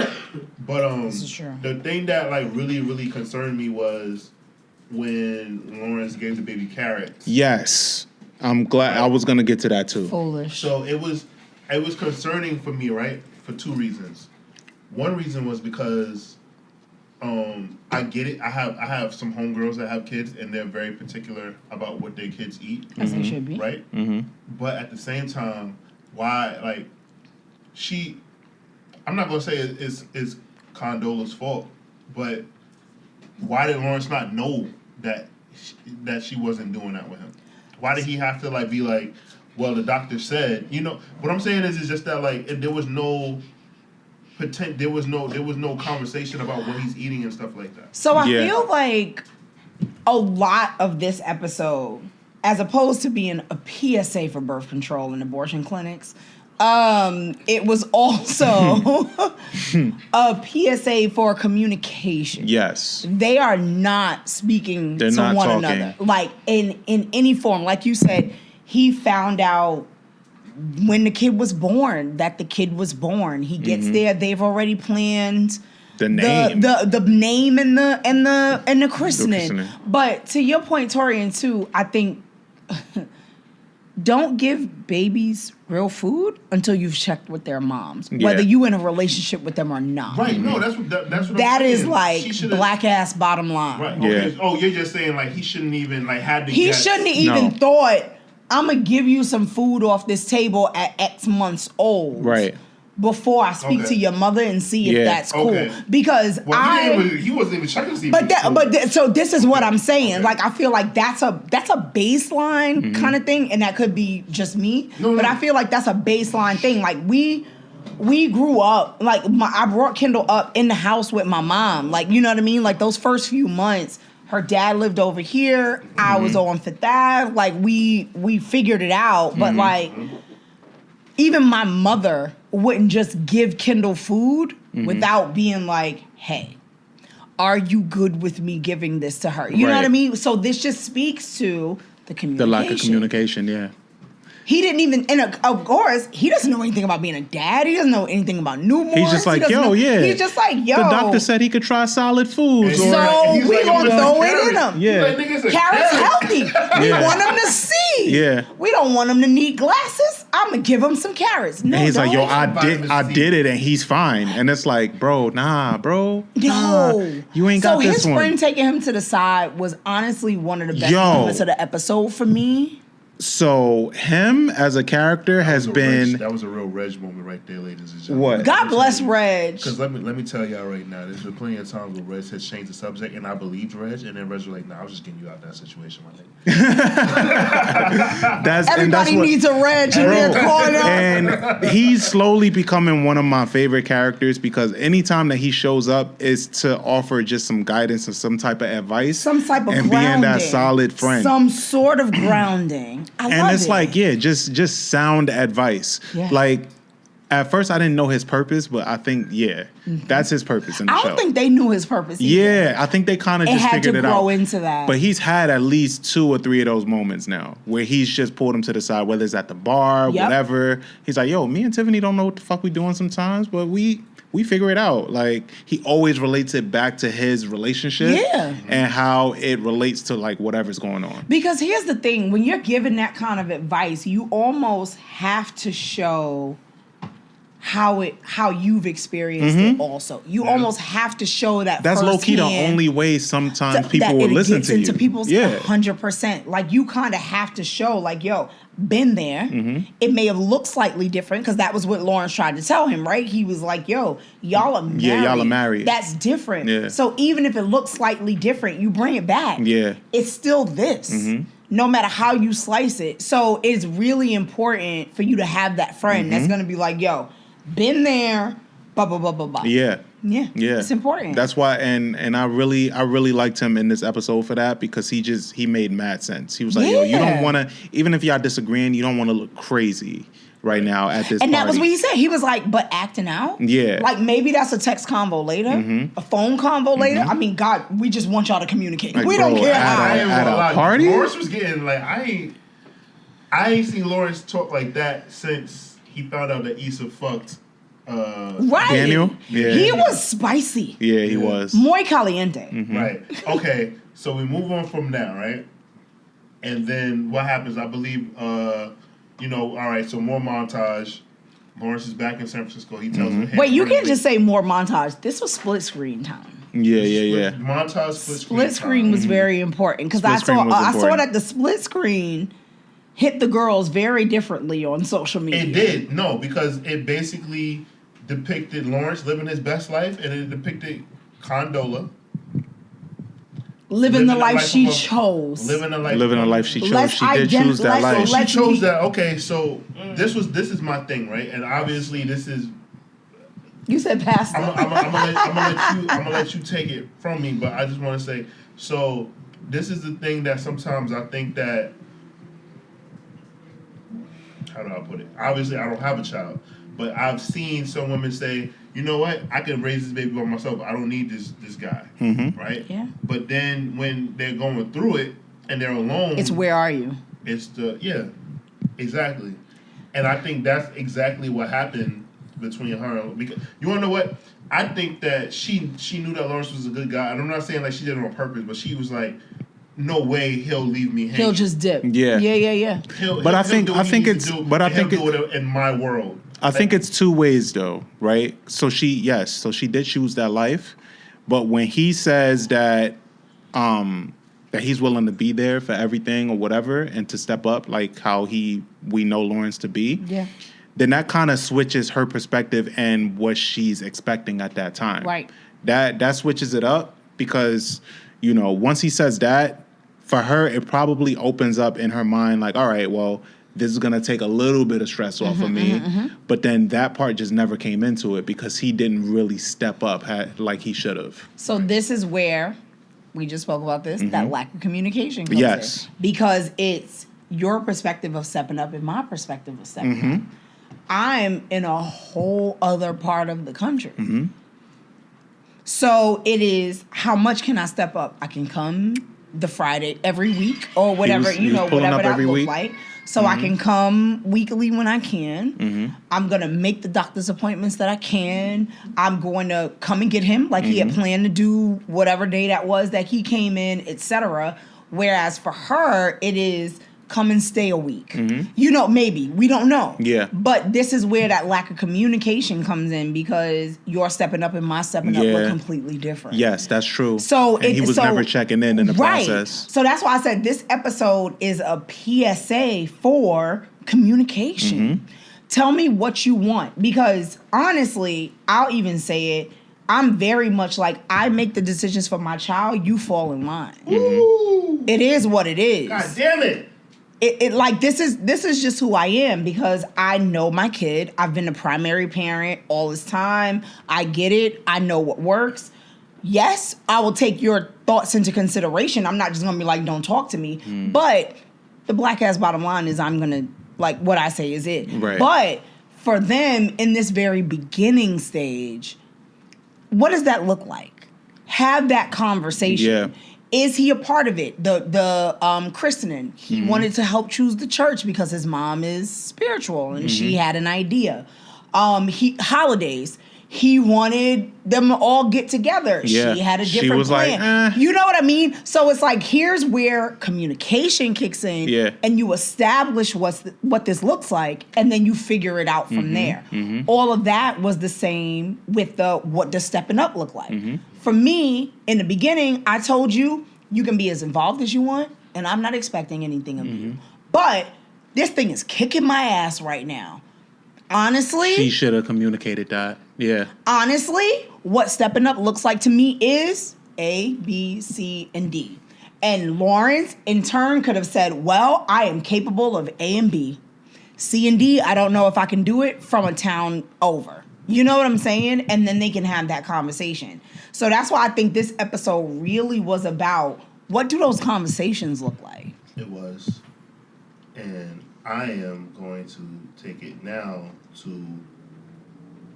[SPEAKER 1] But
[SPEAKER 3] This is true.
[SPEAKER 1] the thing that, like, really, really concerned me was when Lawrence gave the baby carrots.
[SPEAKER 2] Yes. I'm glad. I was gonna get to that too.
[SPEAKER 3] Foolish.
[SPEAKER 1] So it was concerning for me, right? For two reasons. One reason was because I get it. I have some homegirls that have kids, and they're very particular about what their kids eat.
[SPEAKER 3] As they should be.
[SPEAKER 1] Right?
[SPEAKER 2] Mm-hmm.
[SPEAKER 1] But at the same time, why, like, I'm not gonna say it's Condola's fault, but why did Lawrence not know that she wasn't doing that with him? Why did he have to, like, be like, well, the doctor said, you know? What I'm saying is just that, like, there was no conversation about what he's eating and stuff like that.
[SPEAKER 3] So I feel like a lot of this episode, as opposed to being a PSA for birth control and abortion clinics, it was also a PSA for communication.
[SPEAKER 2] Yes.
[SPEAKER 3] They are not speaking
[SPEAKER 2] They're
[SPEAKER 3] to
[SPEAKER 2] not
[SPEAKER 3] one
[SPEAKER 2] talking.
[SPEAKER 3] another. Like, in any form. Like you said, he found out when the kid was born that the kid was born. He gets there, they've already planned
[SPEAKER 2] The name.
[SPEAKER 3] the name and the christening.
[SPEAKER 2] christening.
[SPEAKER 3] But to your point, Taurian, too, I think don't give babies real food until you've checked with their moms, whether you in a relationship with them or not.
[SPEAKER 1] Right, no, that's what
[SPEAKER 3] That
[SPEAKER 1] I'm
[SPEAKER 3] is
[SPEAKER 1] saying.
[SPEAKER 3] like
[SPEAKER 1] She should've-
[SPEAKER 3] black ass bottom line.
[SPEAKER 1] Right.
[SPEAKER 2] Yeah.
[SPEAKER 1] Okay. Oh, you're just saying, like, he shouldn't even, like, had to
[SPEAKER 3] He
[SPEAKER 1] get...
[SPEAKER 3] shouldn't have even
[SPEAKER 2] No.
[SPEAKER 3] thought, I'm going to give you some food off this table at X months old.
[SPEAKER 2] Right.
[SPEAKER 3] Before I speak
[SPEAKER 1] Okay.
[SPEAKER 3] to your mother and see
[SPEAKER 2] Yeah.
[SPEAKER 3] if that's cool.
[SPEAKER 1] Okay.
[SPEAKER 3] Because
[SPEAKER 1] Well, he wasn't even checking to see if
[SPEAKER 3] But
[SPEAKER 1] he was cool.
[SPEAKER 3] so this is what I'm saying.
[SPEAKER 1] Okay.
[SPEAKER 3] Like, I feel like that's a baseline kind of thing, and that could be just me.
[SPEAKER 1] No,
[SPEAKER 3] but
[SPEAKER 1] no.
[SPEAKER 3] I feel like that's a baseline thing. Like, we grew up, like, I brought Kendall up in the house with my mom. Like, you know what I mean? Like, those first few months, her dad lived over here. I was on Fifth Ave. Like, we figured it out. But like, even my mother wouldn't just give Kendall food without being like, hey, are you good with me giving this to her? You know
[SPEAKER 2] Right.
[SPEAKER 3] what I mean? So this just speaks to the communication.
[SPEAKER 2] The lack of communication, yeah.
[SPEAKER 3] He didn't even, and of course, he doesn't know anything about being a dad. He doesn't know anything about newborns.
[SPEAKER 2] He's just like,
[SPEAKER 3] He doesn't
[SPEAKER 2] yo,
[SPEAKER 3] know-
[SPEAKER 2] yeah.
[SPEAKER 3] He's just like, yo.
[SPEAKER 2] The doctor said he could try solid foods.
[SPEAKER 1] And
[SPEAKER 2] Or,
[SPEAKER 3] So
[SPEAKER 1] he's
[SPEAKER 3] we
[SPEAKER 1] like,
[SPEAKER 3] gonna
[SPEAKER 1] "Listen,
[SPEAKER 3] throw it
[SPEAKER 1] carrot."
[SPEAKER 3] in him.
[SPEAKER 2] Yeah.
[SPEAKER 1] He's like, "Nigga, it's a
[SPEAKER 3] Carrot's
[SPEAKER 1] carrot."
[SPEAKER 3] healthy. We
[SPEAKER 2] Yeah.
[SPEAKER 3] want him to see.
[SPEAKER 2] Yeah.
[SPEAKER 3] We don't want him to need glasses. I'm gonna give him some carrots. No,
[SPEAKER 2] and he's like, yo,
[SPEAKER 3] don't.
[SPEAKER 2] I did it, and he's fine. And it's like, bro, nah, bro. Nah,
[SPEAKER 3] No,
[SPEAKER 2] you ain't
[SPEAKER 3] so
[SPEAKER 2] got this
[SPEAKER 3] his
[SPEAKER 2] one.
[SPEAKER 3] friend taking him to the side was honestly one of the best
[SPEAKER 2] Yo.
[SPEAKER 3] moments of the episode for me.
[SPEAKER 2] So him as a character has been.
[SPEAKER 1] That was a real Regg moment right there, ladies and gentlemen.
[SPEAKER 2] What?
[SPEAKER 3] God bless Regg.
[SPEAKER 1] Because let me tell y'all right now, there's been plenty of times where Regg has changed the subject, and I believed Regg, and then Regg was like, "Nah, I was just getting you out of that situation, my nigga."
[SPEAKER 3] Everybody needs a Regg in their corner.
[SPEAKER 2] And he's slowly becoming one of my favorite characters because anytime that he shows up is to offer just some guidance and some type of advice,
[SPEAKER 3] some type of
[SPEAKER 2] and
[SPEAKER 3] grounding,
[SPEAKER 2] being that solid friend,
[SPEAKER 3] some sort of grounding.
[SPEAKER 2] And it's like, yeah, just sound advice.
[SPEAKER 3] Yeah.
[SPEAKER 2] Like, at first I didn't know his purpose, but I think, that's his purpose in the show.
[SPEAKER 3] I don't think they knew his purpose either.
[SPEAKER 2] Yeah, I think they kind of just figured it out.
[SPEAKER 3] It had to grow into that.
[SPEAKER 2] But he's had at least 2 or 3 of those moments now where he's just pulled him to the side, whether it's at the bar, whatever. He's like, yo, me and Tiffany don't know what the fuck we doing sometimes, but we figure it out. Like, he always relates it back to his relationship and how it relates to, like, whatever's going on.
[SPEAKER 3] Because here's the thing. When you're giving that kind of advice, you almost have to show how you've experienced it also. You almost have to show that
[SPEAKER 2] that's low-key the only way sometimes people will listen to you.
[SPEAKER 3] Into people's 100%. Like, you kind of have to show, like, yo, been there. It may have looked slightly different because that was what Lawrence tried to tell him, right? He was like, yo, y'all are married.
[SPEAKER 2] Yeah, y'all are married.
[SPEAKER 3] That's different.
[SPEAKER 2] Yeah.
[SPEAKER 3] So even if it looks slightly different, you bring it back.
[SPEAKER 2] Yeah.
[SPEAKER 3] It's still this. No matter how you slice it. So it's really important for you to have that friend that's going to be like, yo, been there, blah, blah, blah, blah, blah.
[SPEAKER 2] Yeah.
[SPEAKER 3] Yeah. It's important.
[SPEAKER 2] That's why, and I really liked him in this episode for that because he made mad sense. He was like, yo, you don't want to, even if y'all disagreeing, you don't want to look crazy right now at this
[SPEAKER 3] and
[SPEAKER 2] party.
[SPEAKER 3] that was what he said. He was like, but acting out?
[SPEAKER 2] Yeah.
[SPEAKER 3] Like, maybe that's a text convo later, a phone convo later. I mean, God, we just want y'all to communicate.
[SPEAKER 2] Like,
[SPEAKER 3] we don't care how.
[SPEAKER 2] At a party?
[SPEAKER 1] Lawrence was getting, like, I ain't seen Lawrence talk like that since he found out that Issa fucked
[SPEAKER 3] right.
[SPEAKER 2] Daniel? Yeah.
[SPEAKER 3] He was spicy.
[SPEAKER 2] Yeah, he was.
[SPEAKER 3] Muy caliente.
[SPEAKER 1] Right. Okay, so we move on from that, right? And then what happens, I believe, all right, so more montage. Lawrence is back in San Francisco. He tells him, hey,
[SPEAKER 3] wait, you can't just say more montage. This was split screen time.
[SPEAKER 2] Yeah.
[SPEAKER 1] Montage,
[SPEAKER 3] split screen was very important because I saw that the split screen hit the girls very differently on social media.
[SPEAKER 1] It did, no, because it basically depicted Lawrence living his best life, and it depicted Condola
[SPEAKER 3] living the life she chose.
[SPEAKER 1] Living a
[SPEAKER 2] life she chose. She did choose that life.
[SPEAKER 1] She chose that. Okay, so this is my thing, right? And obviously this is.
[SPEAKER 3] You said past.
[SPEAKER 1] I'm gonna let you take it from me, but I just want to say, so this is the thing that sometimes I think that. How do I put it? Obviously, I don't have a child, but I've seen some women say, you know what? I can raise this baby by myself. I don't need this guy, right?
[SPEAKER 3] Yeah.
[SPEAKER 1] But then when they're going through it and they're alone,
[SPEAKER 3] it's where are you?
[SPEAKER 1] It's exactly. And I think that's exactly what happened between her. Because you want to know what? I think that she knew that Lawrence was a good guy, and I'm not saying like she did it on purpose, but she was like, no way he'll leave me hanging.
[SPEAKER 3] He'll just dip.
[SPEAKER 2] Yeah. I think it's
[SPEAKER 1] in my world.
[SPEAKER 2] I think it's 2 ways though, right? So she did choose that life, but when he says that that he's willing to be there for everything or whatever and to step up like how we know Lawrence to be, then that kind of switches her perspective and what she's expecting at that time.
[SPEAKER 3] Right.
[SPEAKER 2] That switches it up because, once he says that, for her, it probably opens up in her mind like, all right, well, this is going to take a little bit of stress off of me. But then that part just never came into it because he didn't really step up like he should have.
[SPEAKER 3] So this is where we just spoke about this, that lack of communication comes in. Because it's your perspective of stepping up and my perspective of stepping up. I'm in a whole other part of the country. So it is, how much can I step up? I can come the Friday every week or whatever, whatever that looks like. So I can come weekly when I can. I'm going to make the doctor's appointments that I can. I'm going to come and get him like he had planned to do whatever day that was that he came in, etc. Whereas for her, it is come and stay a week. You know, maybe. We don't know.
[SPEAKER 2] Yeah.
[SPEAKER 3] But this is where that lack of communication comes in because your stepping up and my stepping up were completely different.
[SPEAKER 2] Yes, that's true.
[SPEAKER 3] So
[SPEAKER 2] he was never checking in the process.
[SPEAKER 3] So that's why I said this episode is a PSA for communication. Tell me what you want. Because honestly, I'll even say it, I'm very much like, I make the decisions for my child, you fall in line. It is what it is.
[SPEAKER 1] God damn it.
[SPEAKER 3] It like this is just who I am because I know my kid. I've been a primary parent all this time. I get it. I know what works. Yes, I will take your thoughts into consideration. I'm not just gonna be like, don't talk to me. But the black ass bottom line is I'm gonna, like, what I say is it.
[SPEAKER 2] Right.
[SPEAKER 3] But for them in this very beginning stage, what does that look like? Have that conversation.
[SPEAKER 2] Yeah.
[SPEAKER 3] Is he a part of it? The christening. He wanted to help choose the church because his mom is spiritual and she had an idea. Holidays. He wanted them to all get together.
[SPEAKER 2] Yeah.
[SPEAKER 3] She had a different
[SPEAKER 2] She was
[SPEAKER 3] plan.
[SPEAKER 2] like,
[SPEAKER 3] You know what I mean? So it's like, here's where communication kicks in.
[SPEAKER 2] Yeah.
[SPEAKER 3] And you establish what this looks like, and then you figure it out from there. All of that was the same with what does stepping up look like. For me, in the beginning, I told you, you can be as involved as you want, and I'm not expecting anything of you. But this thing is kicking my ass right now. Honestly.
[SPEAKER 2] She should have communicated that. Yeah.
[SPEAKER 3] Honestly, what stepping up looks like to me is A, B, C, and D. And Lawrence, in turn, could have said, well, I am capable of A and B. C and D, I don't know if I can do it from a town over. You know what I'm saying? And then they can have that conversation. So that's why I think this episode really was about, what do those conversations look like?
[SPEAKER 1] It was. And I am going to take it now to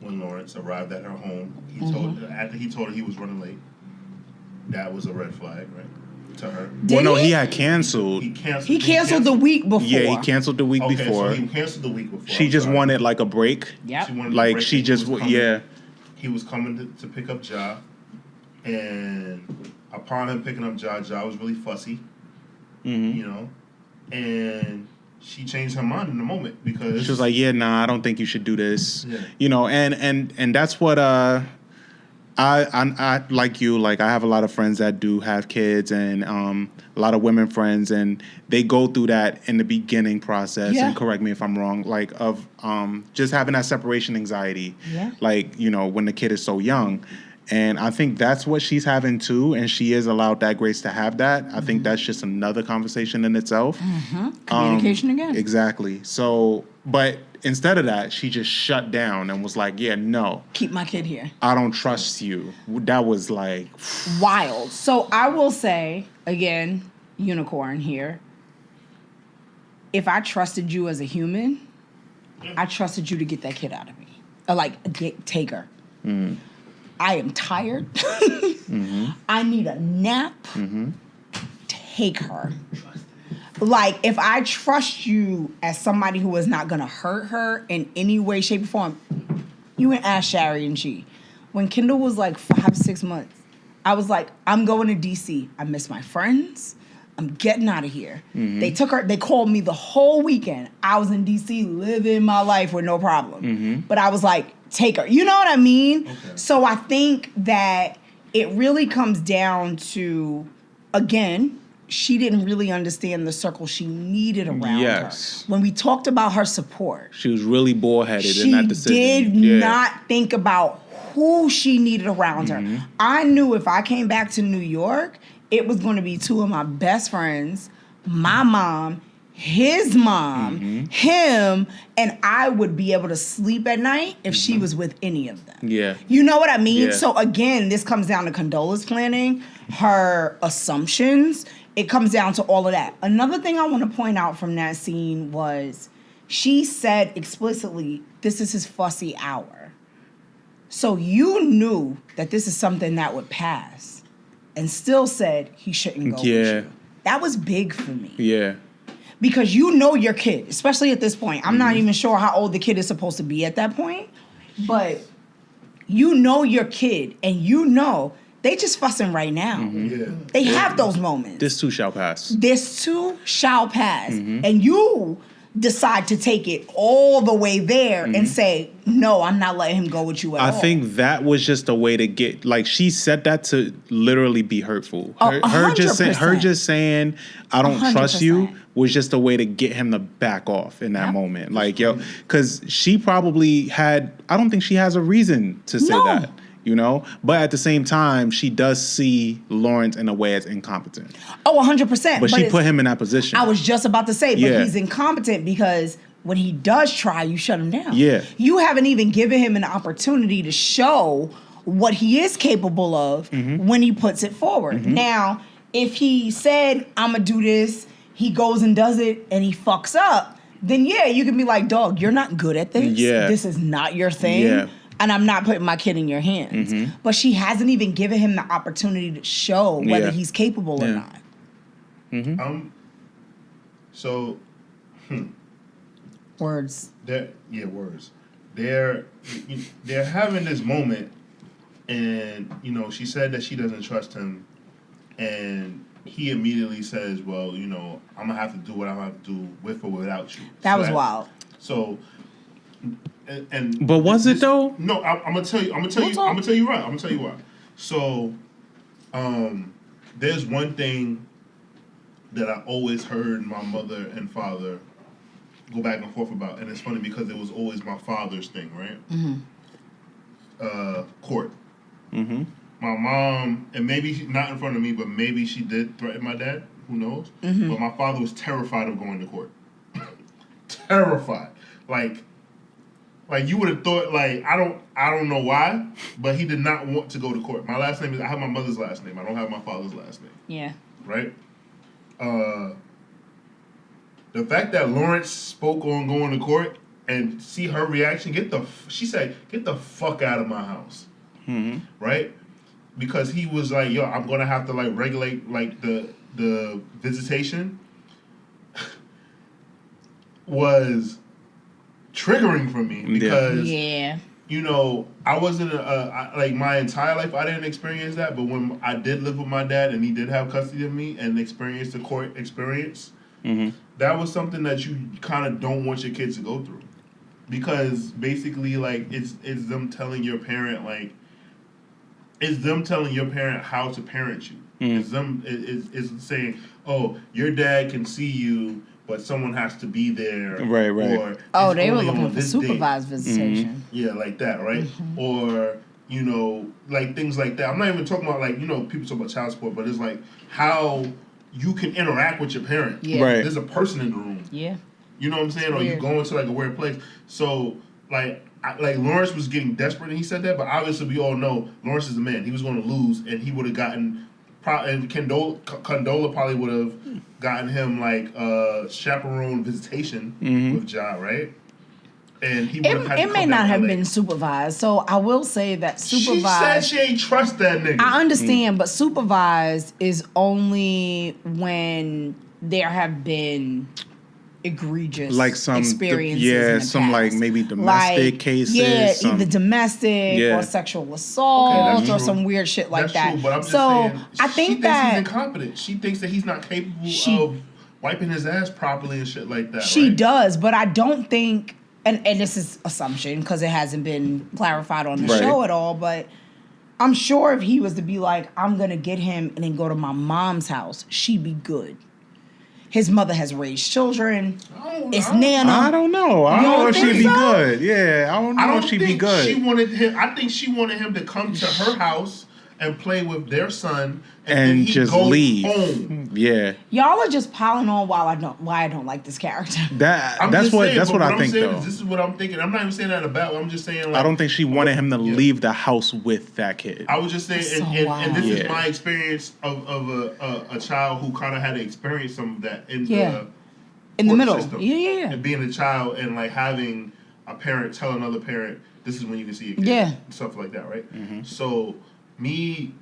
[SPEAKER 1] when Lawrence arrived at her home. After he told her he was running late. That was a red flag, right? To her.
[SPEAKER 2] He had canceled.
[SPEAKER 3] He canceled the week before.
[SPEAKER 2] Yeah, he canceled the week before.
[SPEAKER 1] So he canceled the week before.
[SPEAKER 2] She just wanted like a break.
[SPEAKER 3] Yep.
[SPEAKER 1] She wanted a
[SPEAKER 2] Like
[SPEAKER 1] break.
[SPEAKER 2] she just
[SPEAKER 1] He was coming to pick up Ja, and upon him picking up Ja was really fussy. You know, and she changed her mind in the moment because
[SPEAKER 2] she was like, "Yeah, nah, I don't think you should do this."
[SPEAKER 1] Yeah.
[SPEAKER 2] You know, and that's what I like you. Like I have a lot of friends that do have kids, and a lot of women friends, and they go through that in the beginning process.
[SPEAKER 3] Yeah.
[SPEAKER 2] And correct me if I'm wrong. Like of just having that separation anxiety.
[SPEAKER 3] Yeah.
[SPEAKER 2] Like when the kid is so young. And I think that's what she's having too, and she is allowed that grace to have that. I think that's just another conversation in itself.
[SPEAKER 3] Communication again.
[SPEAKER 2] Exactly. So, but instead of that, she just shut down and was like, yeah, no.
[SPEAKER 3] Keep my kid here.
[SPEAKER 2] I don't trust you. That was like...
[SPEAKER 3] wild. So I will say, again, unicorn here. If I trusted you as a human, I trusted you to get that kid out of me. Or take her. I am tired. I need a nap. Take her. Like, if I trust you as somebody who is not going to hurt her in any way, shape, or form, you and ask Shari and G. When Kendall was like 5-6 months, I was like, I'm going to D.C. I miss my friends. I'm getting out of here. They took her. They called me the whole weekend. I was in D.C. living my life with no problem. But I was like, take her. You know what I mean? Okay. So I think that it really comes down to, again, she didn't really understand the circle she needed around her. When we talked about her support.
[SPEAKER 2] She was really bullheaded in that decision.
[SPEAKER 3] She did not think about who she needed around her. I knew if I came back to New York, it was going to be two of my best friends, my mom, his mom, him, and I would be able to sleep at night if she was with any of them.
[SPEAKER 2] Yeah.
[SPEAKER 3] You know what I mean?
[SPEAKER 2] Yeah.
[SPEAKER 3] So again, this comes down to Condola's planning, her assumptions. It comes down to all of that. Another thing I want to point out from that scene was she said explicitly, this is his fussy hour. So you knew that this is something that would pass and still said he shouldn't go with you. That was big for me.
[SPEAKER 2] Yeah.
[SPEAKER 3] Because you know your kid, especially at this point. I'm not even sure how old the kid is supposed to be at that point. But you know your kid, and you know They just fussing right now.
[SPEAKER 1] Yeah.
[SPEAKER 3] They have those moments.
[SPEAKER 2] This too shall pass.
[SPEAKER 3] This too shall pass. And you decide to take it all the way there and say, no, I'm not letting him go with you at all.
[SPEAKER 2] I think that was just a way to get, like, she said that to literally be hurtful. Her just saying, I don't trust you, was just a way to get him to back off in that moment. Like, yo, because she probably had, I don't think she has a reason to say that. You know, but at the same time, she does see Lawrence in a way as incompetent.
[SPEAKER 3] Oh, 100%.
[SPEAKER 2] But she put him in that position.
[SPEAKER 3] I was just about to say, but he's incompetent because when he does try, you shut him down.
[SPEAKER 2] Yeah.
[SPEAKER 3] You haven't even given him an opportunity to show what he is capable of when he puts it forward. Now, if he said, I'm going to do this, he goes and does it, and he fucks up, then yeah, you can be like, dog, you're not good at this.
[SPEAKER 2] Yeah.
[SPEAKER 3] This is not your thing. Yeah. And I'm not putting my kid in your hands. But she hasn't even given him the opportunity to show whether he's capable or not.
[SPEAKER 1] So,
[SPEAKER 3] Words.
[SPEAKER 1] Words. They're having this moment, and you know, she said that she doesn't trust him, and he immediately says, "Well, you know, I'm gonna have to do what I have to do with or without you."
[SPEAKER 3] That was wild.
[SPEAKER 1] So.
[SPEAKER 2] But was it though?
[SPEAKER 1] No, I'm gonna tell you why. So, there's one thing that I always heard my mother and father go back and forth about, and it's funny because it was always my father's thing, right? Court. My mom, and maybe not in front of me, but maybe she did threaten my dad. Who knows? But my father was terrified of going to court. Terrified, like you would have thought, like, I don't know why, but he did not want to go to court. My last name I have my mother's last name. I don't have my father's last name.
[SPEAKER 3] Yeah.
[SPEAKER 1] Right? The fact that Lawrence spoke on going to court and see her reaction, she said, get the fuck out of my house. Right? Because he was like, yo, I'm going to have to, like, regulate, like, the visitation was triggering for me because you know, I wasn't like my entire life I didn't experience that, but when I did live with my dad and he did have custody of me and experienced the court experience, that was something that you kind of don't want your kids to go through, because basically, like, it's them telling your parent, like, it's them telling your parent how to parent you. It's saying, oh, your dad can see you, but someone has to be there.
[SPEAKER 2] Right.
[SPEAKER 1] Or
[SPEAKER 3] they were looking for supervised visitation.
[SPEAKER 1] Yeah, like that, right? Or, you know, like things like that. I'm not even talking about, like, you know, people talk about child support, but it's like how you can interact with your parent.
[SPEAKER 3] Yeah.
[SPEAKER 2] Right.
[SPEAKER 1] There's a person in the room.
[SPEAKER 3] Yeah.
[SPEAKER 1] You know what I'm saying? Or you go into, like, a weird place. So, like Lawrence was getting desperate and he said that, but obviously we all know Lawrence is the man. He was going to lose, and he would have gotten... And Condola probably would have gotten him, like, chaperone visitation with Ja, right? And he would have had to
[SPEAKER 3] It may not have been supervised. So I will say that supervised...
[SPEAKER 1] She said she ain't trust that nigga.
[SPEAKER 3] I understand, but supervised is only when there have been egregious, like, some experiences in the
[SPEAKER 2] some
[SPEAKER 3] past.
[SPEAKER 2] Like maybe domestic cases,
[SPEAKER 3] either domestic or sexual assault or some weird shit like
[SPEAKER 1] that's
[SPEAKER 3] that.
[SPEAKER 1] True, but I'm just
[SPEAKER 3] saying,
[SPEAKER 1] I
[SPEAKER 3] think
[SPEAKER 1] she
[SPEAKER 3] that
[SPEAKER 1] thinks he's incompetent. She thinks that he's not capable of wiping his ass properly and shit like that.
[SPEAKER 3] She does, but I don't think, and this is assumption because it hasn't been clarified on the show at all, but I'm sure if he was to be like, I'm gonna get him and then go to my mom's house, she'd be good. His mother has raised children. It's Nana.
[SPEAKER 2] I don't know. I don't know if she'd be good. Yeah, I don't know if she'd be good.
[SPEAKER 1] She wanted him. I think she wanted him to come to her house and play with their son, and then
[SPEAKER 2] just
[SPEAKER 1] go
[SPEAKER 2] leave.
[SPEAKER 1] Home.
[SPEAKER 2] Yeah.
[SPEAKER 3] Y'all are just piling on why I don't like this character.
[SPEAKER 2] That's what I think though.
[SPEAKER 1] This is what I'm thinking. I'm not even saying that about. I'm just saying, like,
[SPEAKER 2] I don't think she wanted him to leave the house with that kid.
[SPEAKER 1] I was just saying, and this is my experience of a child who kind of had to experience some of that in the
[SPEAKER 3] middle
[SPEAKER 1] system.
[SPEAKER 3] Yeah.
[SPEAKER 1] And being a child and, like, having a parent tell another parent, this is when you can see your kid.
[SPEAKER 3] Yeah.
[SPEAKER 1] And stuff like that, right? So me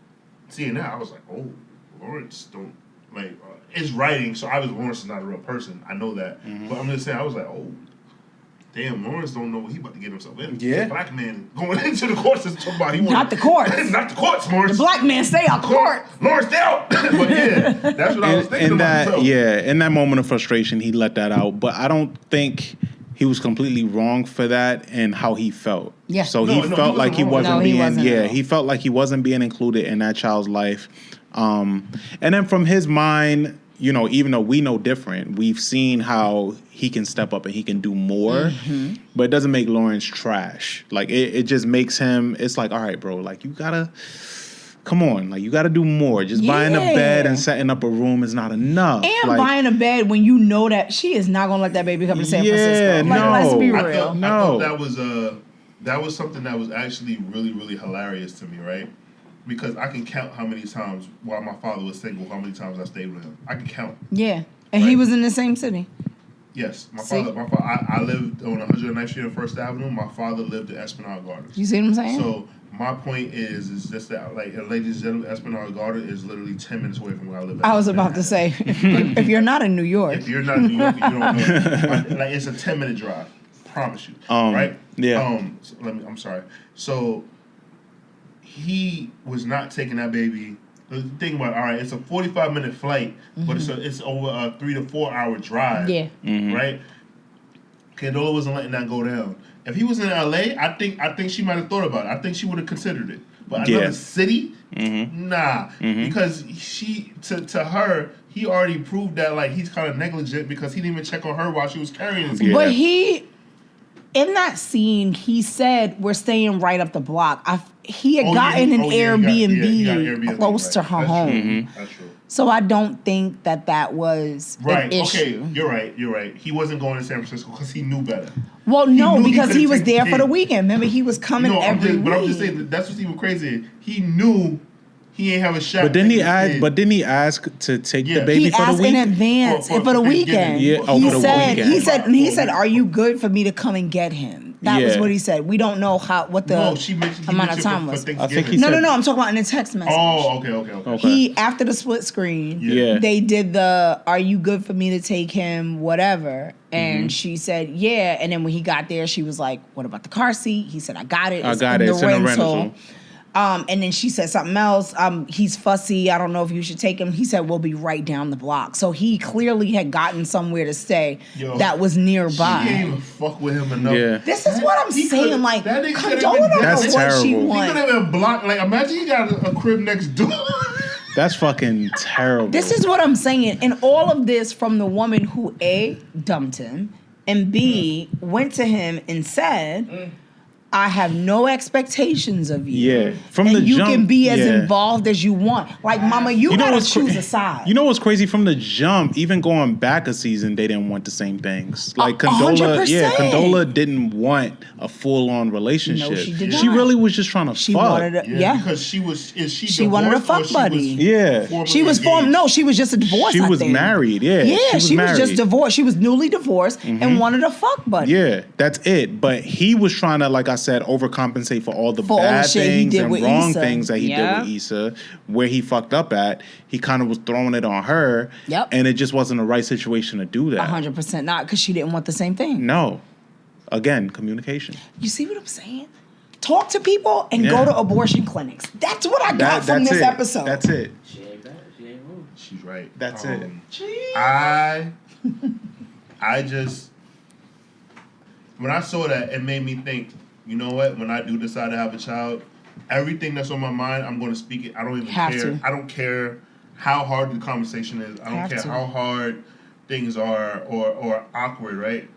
[SPEAKER 1] seeing that, I was like, oh, Lawrence don't, like, it's writing, so obviously Lawrence is not a real person. I know that. But I'm just saying, I was like, oh, damn, Lawrence don't know what he about to get himself in.
[SPEAKER 2] Yeah.
[SPEAKER 1] The black man going into the courts is talking about
[SPEAKER 3] Not the courts.
[SPEAKER 1] Not the courts, Lawrence.
[SPEAKER 3] The black man stay out the court.
[SPEAKER 1] Lawrence, stay out. But yeah, that's what I was thinking about.
[SPEAKER 2] In that moment of frustration, he let that out. But I don't think he was completely wrong for that and how he felt.
[SPEAKER 3] Yeah.
[SPEAKER 2] So he felt like he wasn't being. He felt like he wasn't being included in that child's life. And then from his mind, you know, even though we know different, we've seen how he can step up and he can do more, but it doesn't make Lawrence trash. Like, it just makes him, it's like, all right, bro, like, you gotta, come on, like, you gotta do more. Just buying a bed and setting up a room is not enough.
[SPEAKER 3] And
[SPEAKER 2] like,
[SPEAKER 3] buying a bed when you know that she is not gonna let that baby come to San Francisco. Like, let's be real.
[SPEAKER 1] I thought that was something that was actually really, really hilarious to me, right? Because I can count how many times while my father was single, how many times I stayed with him. I can count.
[SPEAKER 3] Yeah, and he was in the same city.
[SPEAKER 1] Yes, my father. I lived on 109th Street and First Avenue. My father lived in Esplanade Gardens.
[SPEAKER 3] You see what I'm saying?
[SPEAKER 1] So my point is just that, like, ladies and gentlemen, Esplanade Garden is literally 10 minutes away from where I live.
[SPEAKER 3] I was about to say, if you're not in New York,
[SPEAKER 1] if you're not in New York, you don't know. Like, it's a 10-minute drive. Promise you. Right?
[SPEAKER 2] Yeah.
[SPEAKER 1] I'm sorry. So he was not taking that baby. Think about it, all right, it's a 45-minute flight, but it's over a 3 to 4 hour drive. Yeah. Right? Condola wasn't letting that go down. If he was in LA, I think she might have thought about it. I think she would have considered it. But another city? Nah. Because to her, he already proved that, like, he's kind of negligent because he didn't even check on her while she was carrying his kid.
[SPEAKER 3] But in that scene, he said, we're staying right up the block. He had gotten an Airbnb close to her home.
[SPEAKER 1] That's true.
[SPEAKER 3] So I don't think that was an issue.
[SPEAKER 1] Okay, you're right. He wasn't going to San Francisco because he knew better.
[SPEAKER 3] Well, no, because he was there for the weekend. Remember, he was coming every week.
[SPEAKER 1] But I'm just saying, that's what's even crazier. He knew he ain't have a shot.
[SPEAKER 2] But didn't he ask to take the baby
[SPEAKER 3] he
[SPEAKER 2] for the week?
[SPEAKER 3] He asked in advance for the weekend. He said, "Are you good for me to come and get him?" That was what he said. We don't know what the amount of time was.
[SPEAKER 2] I think he
[SPEAKER 3] no,
[SPEAKER 2] said,
[SPEAKER 3] I'm talking about in a text message.
[SPEAKER 1] Oh, okay.
[SPEAKER 3] He, after the split screen, they did the, "Are you good for me to take him?" whatever. And she said, yeah. And then when he got there, she was like, "What about the car seat?" He said, "I got it. It's in the rental." And then she said something else. He's fussy. I don't know if you should take him. He said, "We'll be right down the block." So he clearly had gotten somewhere to stay that was nearby.
[SPEAKER 1] She didn't even fuck with him enough.
[SPEAKER 2] Yeah.
[SPEAKER 3] This is what I'm saying. Like, Condola don't know what she wants.
[SPEAKER 1] He could have been blocked. Like, imagine he got a crib next door.
[SPEAKER 2] That's fucking terrible.
[SPEAKER 3] This is what I'm saying. And all of this from the woman who A, dumped him, and B, went to him and said, "I have no expectations of you.
[SPEAKER 2] Yeah, from
[SPEAKER 3] and
[SPEAKER 2] the
[SPEAKER 3] you
[SPEAKER 2] jump,
[SPEAKER 3] can be as involved as you want. Like, mama, you gotta choose a side."
[SPEAKER 2] You know what's crazy? From the jump, even going back a season, they didn't want the same things. Like, Condola,
[SPEAKER 3] 100%.
[SPEAKER 2] Condola didn't want a full-on relationship.
[SPEAKER 3] No, she did
[SPEAKER 2] She
[SPEAKER 3] not.
[SPEAKER 2] really was just trying to
[SPEAKER 3] She
[SPEAKER 2] fuck.
[SPEAKER 3] wanted a,
[SPEAKER 1] because she
[SPEAKER 3] wanted a fuck buddy.
[SPEAKER 2] Yeah.
[SPEAKER 3] She was she was just a divorce.
[SPEAKER 2] She was married. Yeah.
[SPEAKER 3] Yeah, she was just
[SPEAKER 2] married.
[SPEAKER 3] divorced. She was newly divorced and wanted a fuck buddy.
[SPEAKER 2] Yeah, that's it. But he was trying to, like I said, overcompensate for all the bad things and wrong things that he did with Issa. Where he fucked up at, he kind of was throwing it on her.
[SPEAKER 3] Yep.
[SPEAKER 2] And it just wasn't the right situation to do that.
[SPEAKER 3] 100% not, because she didn't want the same thing.
[SPEAKER 2] No. Again, communication.
[SPEAKER 3] You see what I'm saying? Talk to people and go to abortion clinics. That's what I got from this episode.
[SPEAKER 2] That's it.
[SPEAKER 4] She ain't bad. She ain't wrong.
[SPEAKER 1] She's right.
[SPEAKER 2] That's it.
[SPEAKER 1] I just, when I saw that, it made me think, you know what? When I do decide to have a child, everything that's on my mind, I'm going to speak it. I don't even care. I don't care how hard the conversation is. I don't care how hard things are or awkward, right?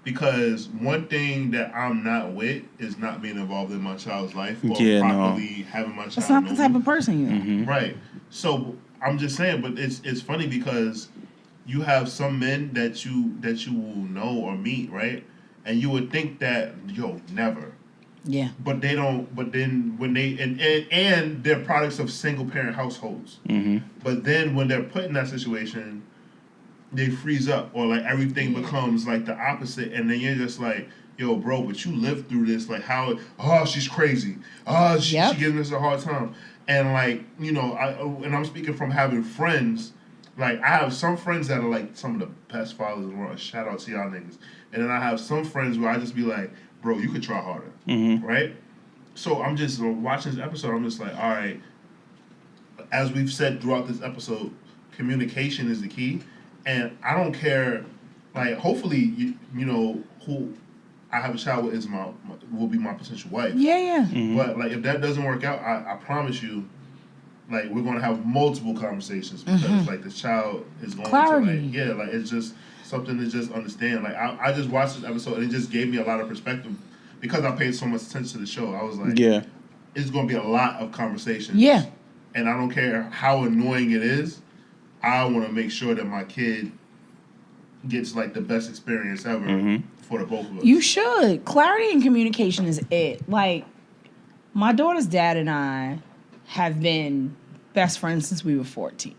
[SPEAKER 1] Because one thing that I'm not with is not being involved in my child's life or properly having my child.
[SPEAKER 3] That's not the type of person you are.
[SPEAKER 2] Mm-hmm.
[SPEAKER 1] Right. So I'm just saying, but it's funny because you have some men that you will know or meet, right? And you would think that, never.
[SPEAKER 3] Yeah.
[SPEAKER 1] But they don't. But then when they and they're products of single parent households.
[SPEAKER 2] Mm-hmm.
[SPEAKER 1] But then when they're put in that situation, they freeze up, or like everything becomes like the opposite, and then you're just like, "Yo, bro, but you lived through this. Like, how? Oh, she's crazy. Oh, she giving us a hard time." And like, and I'm speaking from having friends. Like, I have some friends that are like some of the best fathers in the world. Shout out to y'all niggas. And then I have some friends where I just be like, bro, you could try harder. Right? So I'm just watching this episode. I'm just like, all right. As we've said throughout this episode, communication is the key. And I don't care. Like, hopefully, you know, who I have a child with will be my potential wife.
[SPEAKER 3] Yeah.
[SPEAKER 1] But, like, if that doesn't work out, I promise you, like, we're going to have multiple conversations because, like, the child is going
[SPEAKER 3] Clarity.
[SPEAKER 1] to, like, it's just something to just understand. Like, I just watched this episode and it just gave me a lot of perspective because I paid so much attention to the show. I was like, it's going to be a lot of conversations.
[SPEAKER 3] Yeah.
[SPEAKER 1] And I don't care how annoying it is. I want to make sure that my kid gets, like, the best experience ever for the both of us.
[SPEAKER 3] You should. Clarity and communication is it. Like, my daughter's dad and I have been best friends since we were 14.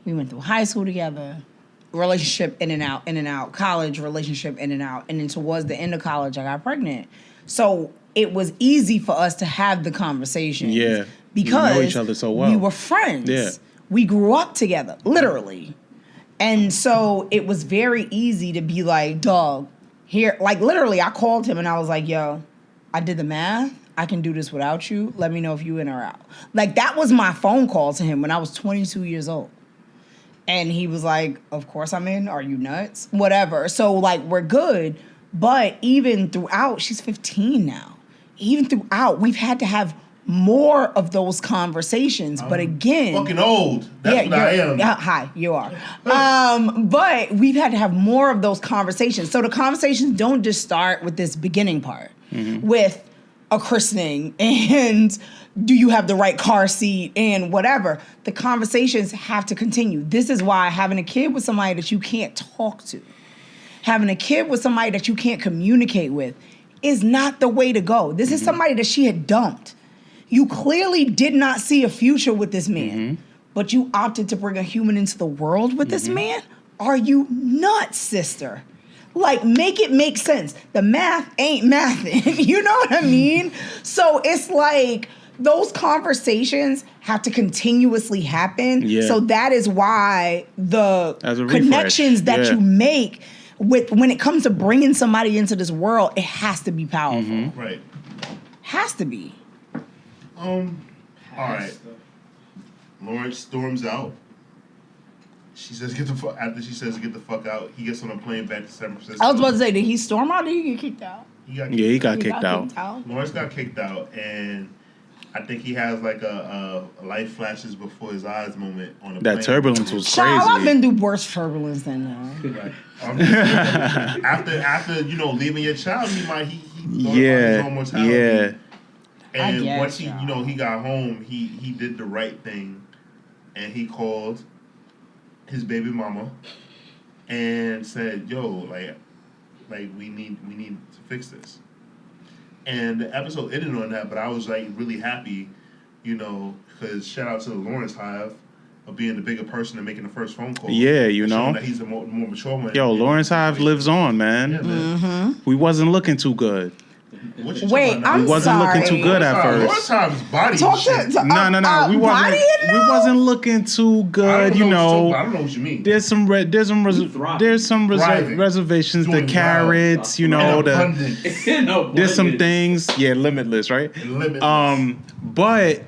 [SPEAKER 3] We went through high school together, relationship in and out, college, relationship in and out. And then towards the end of college, I got pregnant. So it was easy for us to have the conversation.
[SPEAKER 2] Yeah.
[SPEAKER 3] Because
[SPEAKER 2] you know each other so well.
[SPEAKER 3] We were friends.
[SPEAKER 2] Yeah.
[SPEAKER 3] We grew up together, literally. And so it was very easy to be like, dog, here, like literally I called him and I was like, yo, I did the math. I can do this without you. Let me know if you in or out. Like, that was my phone call to him when I was 22 years old. And he was like, of course I'm in. Are you nuts? Whatever. So, like, we're good. But even throughout, she's 15 now. Even throughout, we've had to have more of those conversations. But again...
[SPEAKER 1] fucking old. That's what I am.
[SPEAKER 3] Hi, you are. But we've had to have more of those conversations. So the conversations don't just start with this beginning part. With a christening and do you have the right car seat and whatever. The conversations have to continue. This is why having a kid with somebody that you can't talk to, having a kid with somebody that you can't communicate with is not the way to go. This is somebody that she had dumped. You clearly did not see a future with this man, but you opted to bring a human into the world with this man? Are you nuts, sister? Like, make it make sense. The math ain't mathing. You know what I mean? So it's like those conversations have to continuously happen. Yeah. So that is why the connections that you make when it comes to bringing somebody into this world, it has to be powerful.
[SPEAKER 1] Right.
[SPEAKER 3] Has to be.
[SPEAKER 1] All right. Lawrence storms out. She says, after she says, get the fuck out, he gets on a plane back to San Francisco.
[SPEAKER 3] I was about to say, did he storm out or did he get kicked out?
[SPEAKER 2] He got kicked out.
[SPEAKER 1] Lawrence got kicked out, and I think he has like a light flashes before his eyes moment on the plane.
[SPEAKER 2] That turbulence was crazy.
[SPEAKER 3] Child, I've been through worse turbulence than that.
[SPEAKER 1] Right. After leaving your child, he thought about his own mortality.
[SPEAKER 2] Yeah.
[SPEAKER 1] And once he got home, he did the right thing, and he called his baby mama and said, "Yo, like we need to fix this." And the episode ended on that, but I was like really happy, because shout out to the Lawrence Hive of being the bigger person and making the first phone call.
[SPEAKER 2] Yeah,
[SPEAKER 1] that he's a more mature one.
[SPEAKER 2] Yo, Lawrence Hive lives on, man. Yeah, man. We wasn't looking too good.
[SPEAKER 3] Wait, I'm
[SPEAKER 2] wasn't
[SPEAKER 3] sorry.
[SPEAKER 2] looking too good at first.
[SPEAKER 1] Lawrence Hive's body.
[SPEAKER 2] No. We wasn't looking too good.
[SPEAKER 1] I don't know what you mean.
[SPEAKER 2] There's some reservations. The carrots, there's some things. Yeah, limitless, right?
[SPEAKER 1] Limitless.
[SPEAKER 2] But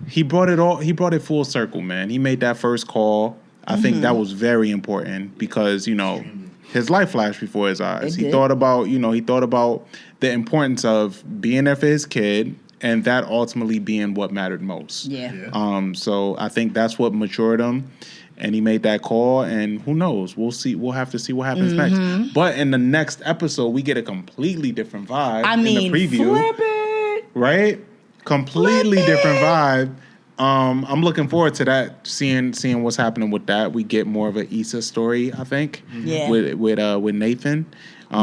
[SPEAKER 2] he brought it full circle, man. He made that first call. I think that was very important because his life flashed before his eyes. He thought about the importance of being there for his kid, and that ultimately being what mattered most.
[SPEAKER 3] Yeah.
[SPEAKER 2] So I think that's what matured him, and he made that call. And who knows? We'll see. We'll have to see what happens next. But in the next episode, we get a completely different vibe. In the preview,
[SPEAKER 3] flip it.
[SPEAKER 2] Right? Completely different vibe. I'm looking forward to that. Seeing what's happening with that. We get more of an Issa story, I think.
[SPEAKER 3] Yeah.
[SPEAKER 2] With Nathan,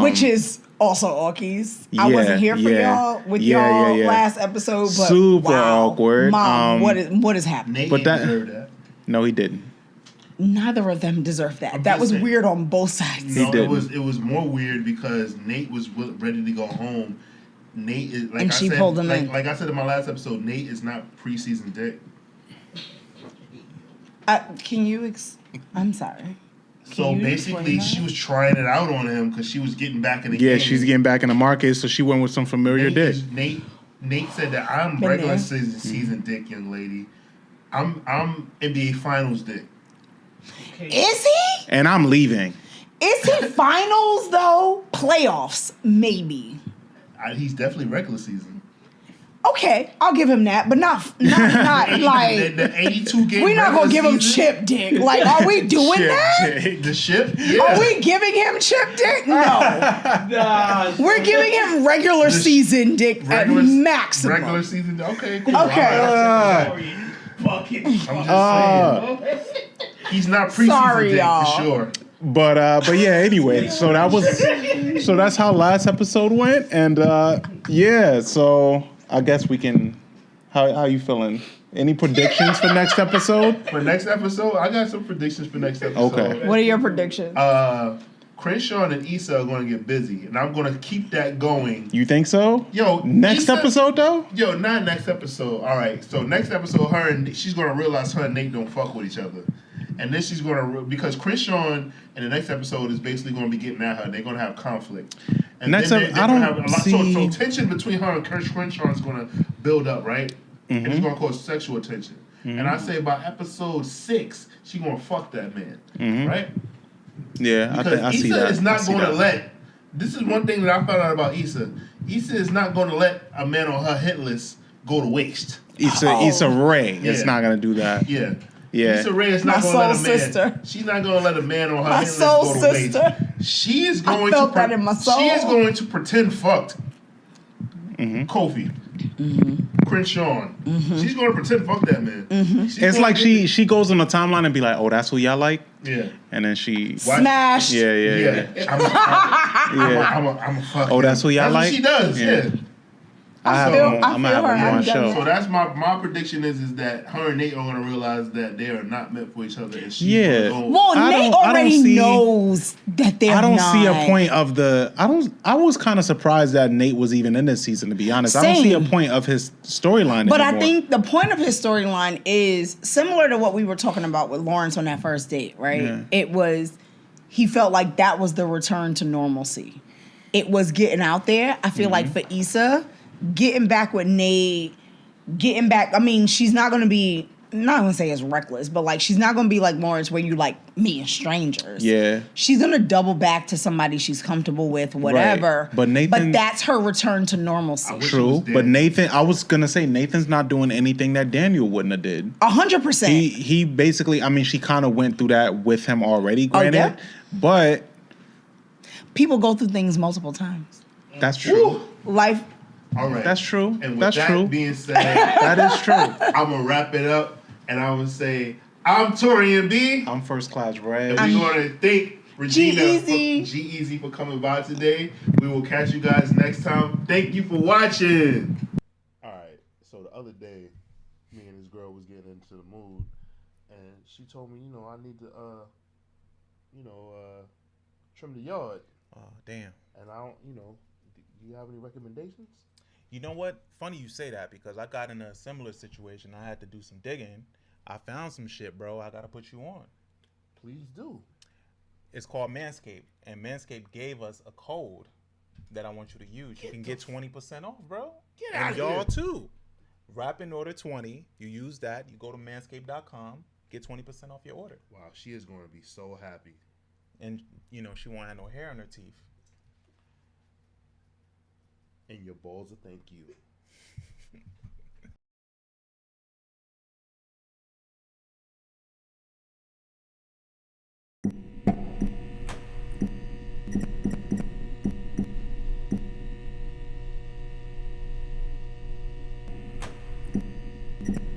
[SPEAKER 3] which is also Orkies. I wasn't here for y'all with y'all last episode, but
[SPEAKER 2] super awkward.
[SPEAKER 3] Mom, what is happening?
[SPEAKER 1] Nate didn't deserve that.
[SPEAKER 2] No, he didn't.
[SPEAKER 3] Neither of them deserved that. That was weird on both sides.
[SPEAKER 1] No, it was more weird because Nate was ready to go home. Nate is like,
[SPEAKER 3] and she pulled him in.
[SPEAKER 1] Like I said in my last episode, Nate is not preseason Dick.
[SPEAKER 3] Can you? I'm sorry.
[SPEAKER 1] So basically, she was trying it out on him because she was getting back in the game.
[SPEAKER 2] Yeah, she's getting back in the market, so she went with some familiar dick.
[SPEAKER 1] Nate said that I'm regular season dick, young lady. I'm NBA Finals dick.
[SPEAKER 3] Okay. Is he?
[SPEAKER 2] And I'm leaving.
[SPEAKER 3] Is he finals though? Playoffs, maybe.
[SPEAKER 1] He's definitely regular season.
[SPEAKER 3] Okay, I'll give him that, but not like
[SPEAKER 1] the 82 game.
[SPEAKER 3] We're not gonna give him chip dick. Like, are we doing that?
[SPEAKER 1] Dick. The ship? Yeah.
[SPEAKER 3] Are we giving him chip dick? No. We're giving him regular season dick at maximum.
[SPEAKER 1] Regular season. Okay. Cool.
[SPEAKER 3] Okay.
[SPEAKER 1] I'm just saying. He's not preseason dick for sure.
[SPEAKER 2] But yeah. Anyway, so that's how last episode went, and yeah. So I guess we can. How you feeling? Any predictions for next episode?
[SPEAKER 1] For next episode, I got some predictions for next episode.
[SPEAKER 3] Okay. What are your predictions?
[SPEAKER 1] Crenshaw and Issa are going to get busy, and I'm going to keep that going.
[SPEAKER 2] You think so?
[SPEAKER 1] Yo,
[SPEAKER 2] next episode though?
[SPEAKER 1] Yo, not next episode. All right, so next episode, she's going to realize her and Nate don't fuck with each other. And then she's going to, because Crenshaw in the next episode is basically going to be getting at her. They're going to have conflict. And
[SPEAKER 2] next
[SPEAKER 1] then
[SPEAKER 2] I don't have see.
[SPEAKER 1] So tension between her and Crenshaw is going to build up, right?
[SPEAKER 2] Mm-hmm.
[SPEAKER 1] And it's going to cause sexual tension. Mm-hmm. And I say by episode 6, she's going to fuck that man, right?
[SPEAKER 2] Yeah,
[SPEAKER 1] because
[SPEAKER 2] I see that.
[SPEAKER 1] Issa is not going to let. This is one thing that I found out about Issa. Issa is not going to let a man on her hit list go to waste.
[SPEAKER 2] Issa Rae is not going to do that.
[SPEAKER 1] Yeah.
[SPEAKER 2] Yeah.
[SPEAKER 1] Issa Rae is not going to let a man. Sister. She's not going to let a man on her hit list go to waste. She is going to.
[SPEAKER 3] That in my soul.
[SPEAKER 1] She is going to pretend fucked. Kofi. Crenshaw. She's going to pretend fuck that man.
[SPEAKER 2] It's like she goes on the timeline and be like, "Oh, that's who y'all like."
[SPEAKER 1] Yeah.
[SPEAKER 2] And then she
[SPEAKER 3] smash.
[SPEAKER 2] Yeah.
[SPEAKER 1] I'm a fuck.
[SPEAKER 2] Oh, that's who y'all like.
[SPEAKER 1] What she does. Yeah.
[SPEAKER 3] I'm gonna have
[SPEAKER 2] her on show.
[SPEAKER 1] So that's my prediction is that her and Nate are gonna realize that they are not meant for each other. And
[SPEAKER 3] Nate already knows that they're not.
[SPEAKER 2] I don't see a point of the. I was kind of surprised that Nate was even in this season. To be honest,
[SPEAKER 3] Same.
[SPEAKER 2] I don't see a point of his storyline.
[SPEAKER 3] But
[SPEAKER 2] anymore.
[SPEAKER 3] I think the point of his storyline is similar to what we were talking about with Lawrence on that first date. Right? Yeah. It was. He felt like that was the return to normalcy. It was getting out there. I feel like for Issa. Getting back with Nate, I mean, she's not going to be, not going to say as reckless, but like, she's not going to be like Lawrence where you like meeting strangers.
[SPEAKER 2] Yeah.
[SPEAKER 3] She's going to double back to somebody she's comfortable with, whatever.
[SPEAKER 2] Right. But
[SPEAKER 3] that's her return to normalcy.
[SPEAKER 2] True. But Nathan, I was going to say, Nathan's not doing anything that Daniel wouldn't have did.
[SPEAKER 3] 100%.
[SPEAKER 2] He basically, I mean, she kind of went through that with him already, granted. But.
[SPEAKER 3] People go through things multiple times.
[SPEAKER 2] That's true.
[SPEAKER 3] Life.
[SPEAKER 1] All right.
[SPEAKER 2] That's true.
[SPEAKER 1] And with that being said,
[SPEAKER 2] that is true.
[SPEAKER 1] I'm going to wrap it up and I'm going to say, I'm Taurian B.
[SPEAKER 2] I'm First Class Regg.
[SPEAKER 1] And we want to thank Regina G-Eazy for coming by today. We will catch you guys next time. Thank you for watching. All right. So the other day, me and this girl was getting into the mood and she told me, I need to, trim the yard.
[SPEAKER 2] Oh, damn.
[SPEAKER 1] And I don't, do you have any recommendations?
[SPEAKER 2] You know what? Funny you say that because I got in a similar situation. I had to do some digging. I found some shit, bro. I got to put you on.
[SPEAKER 1] Please do.
[SPEAKER 2] It's called Manscaped. And Manscaped gave us a code that I want you to use. You can get 20% off, bro.
[SPEAKER 1] Get out of
[SPEAKER 2] y'all
[SPEAKER 1] here.
[SPEAKER 2] too. Wrap in order 20. You use that. You go to manscaped.com. Get 20% off your order.
[SPEAKER 1] Wow, she is going to be so happy.
[SPEAKER 2] And, she won't have no hair on her teeth.
[SPEAKER 1] And your balls will thank you.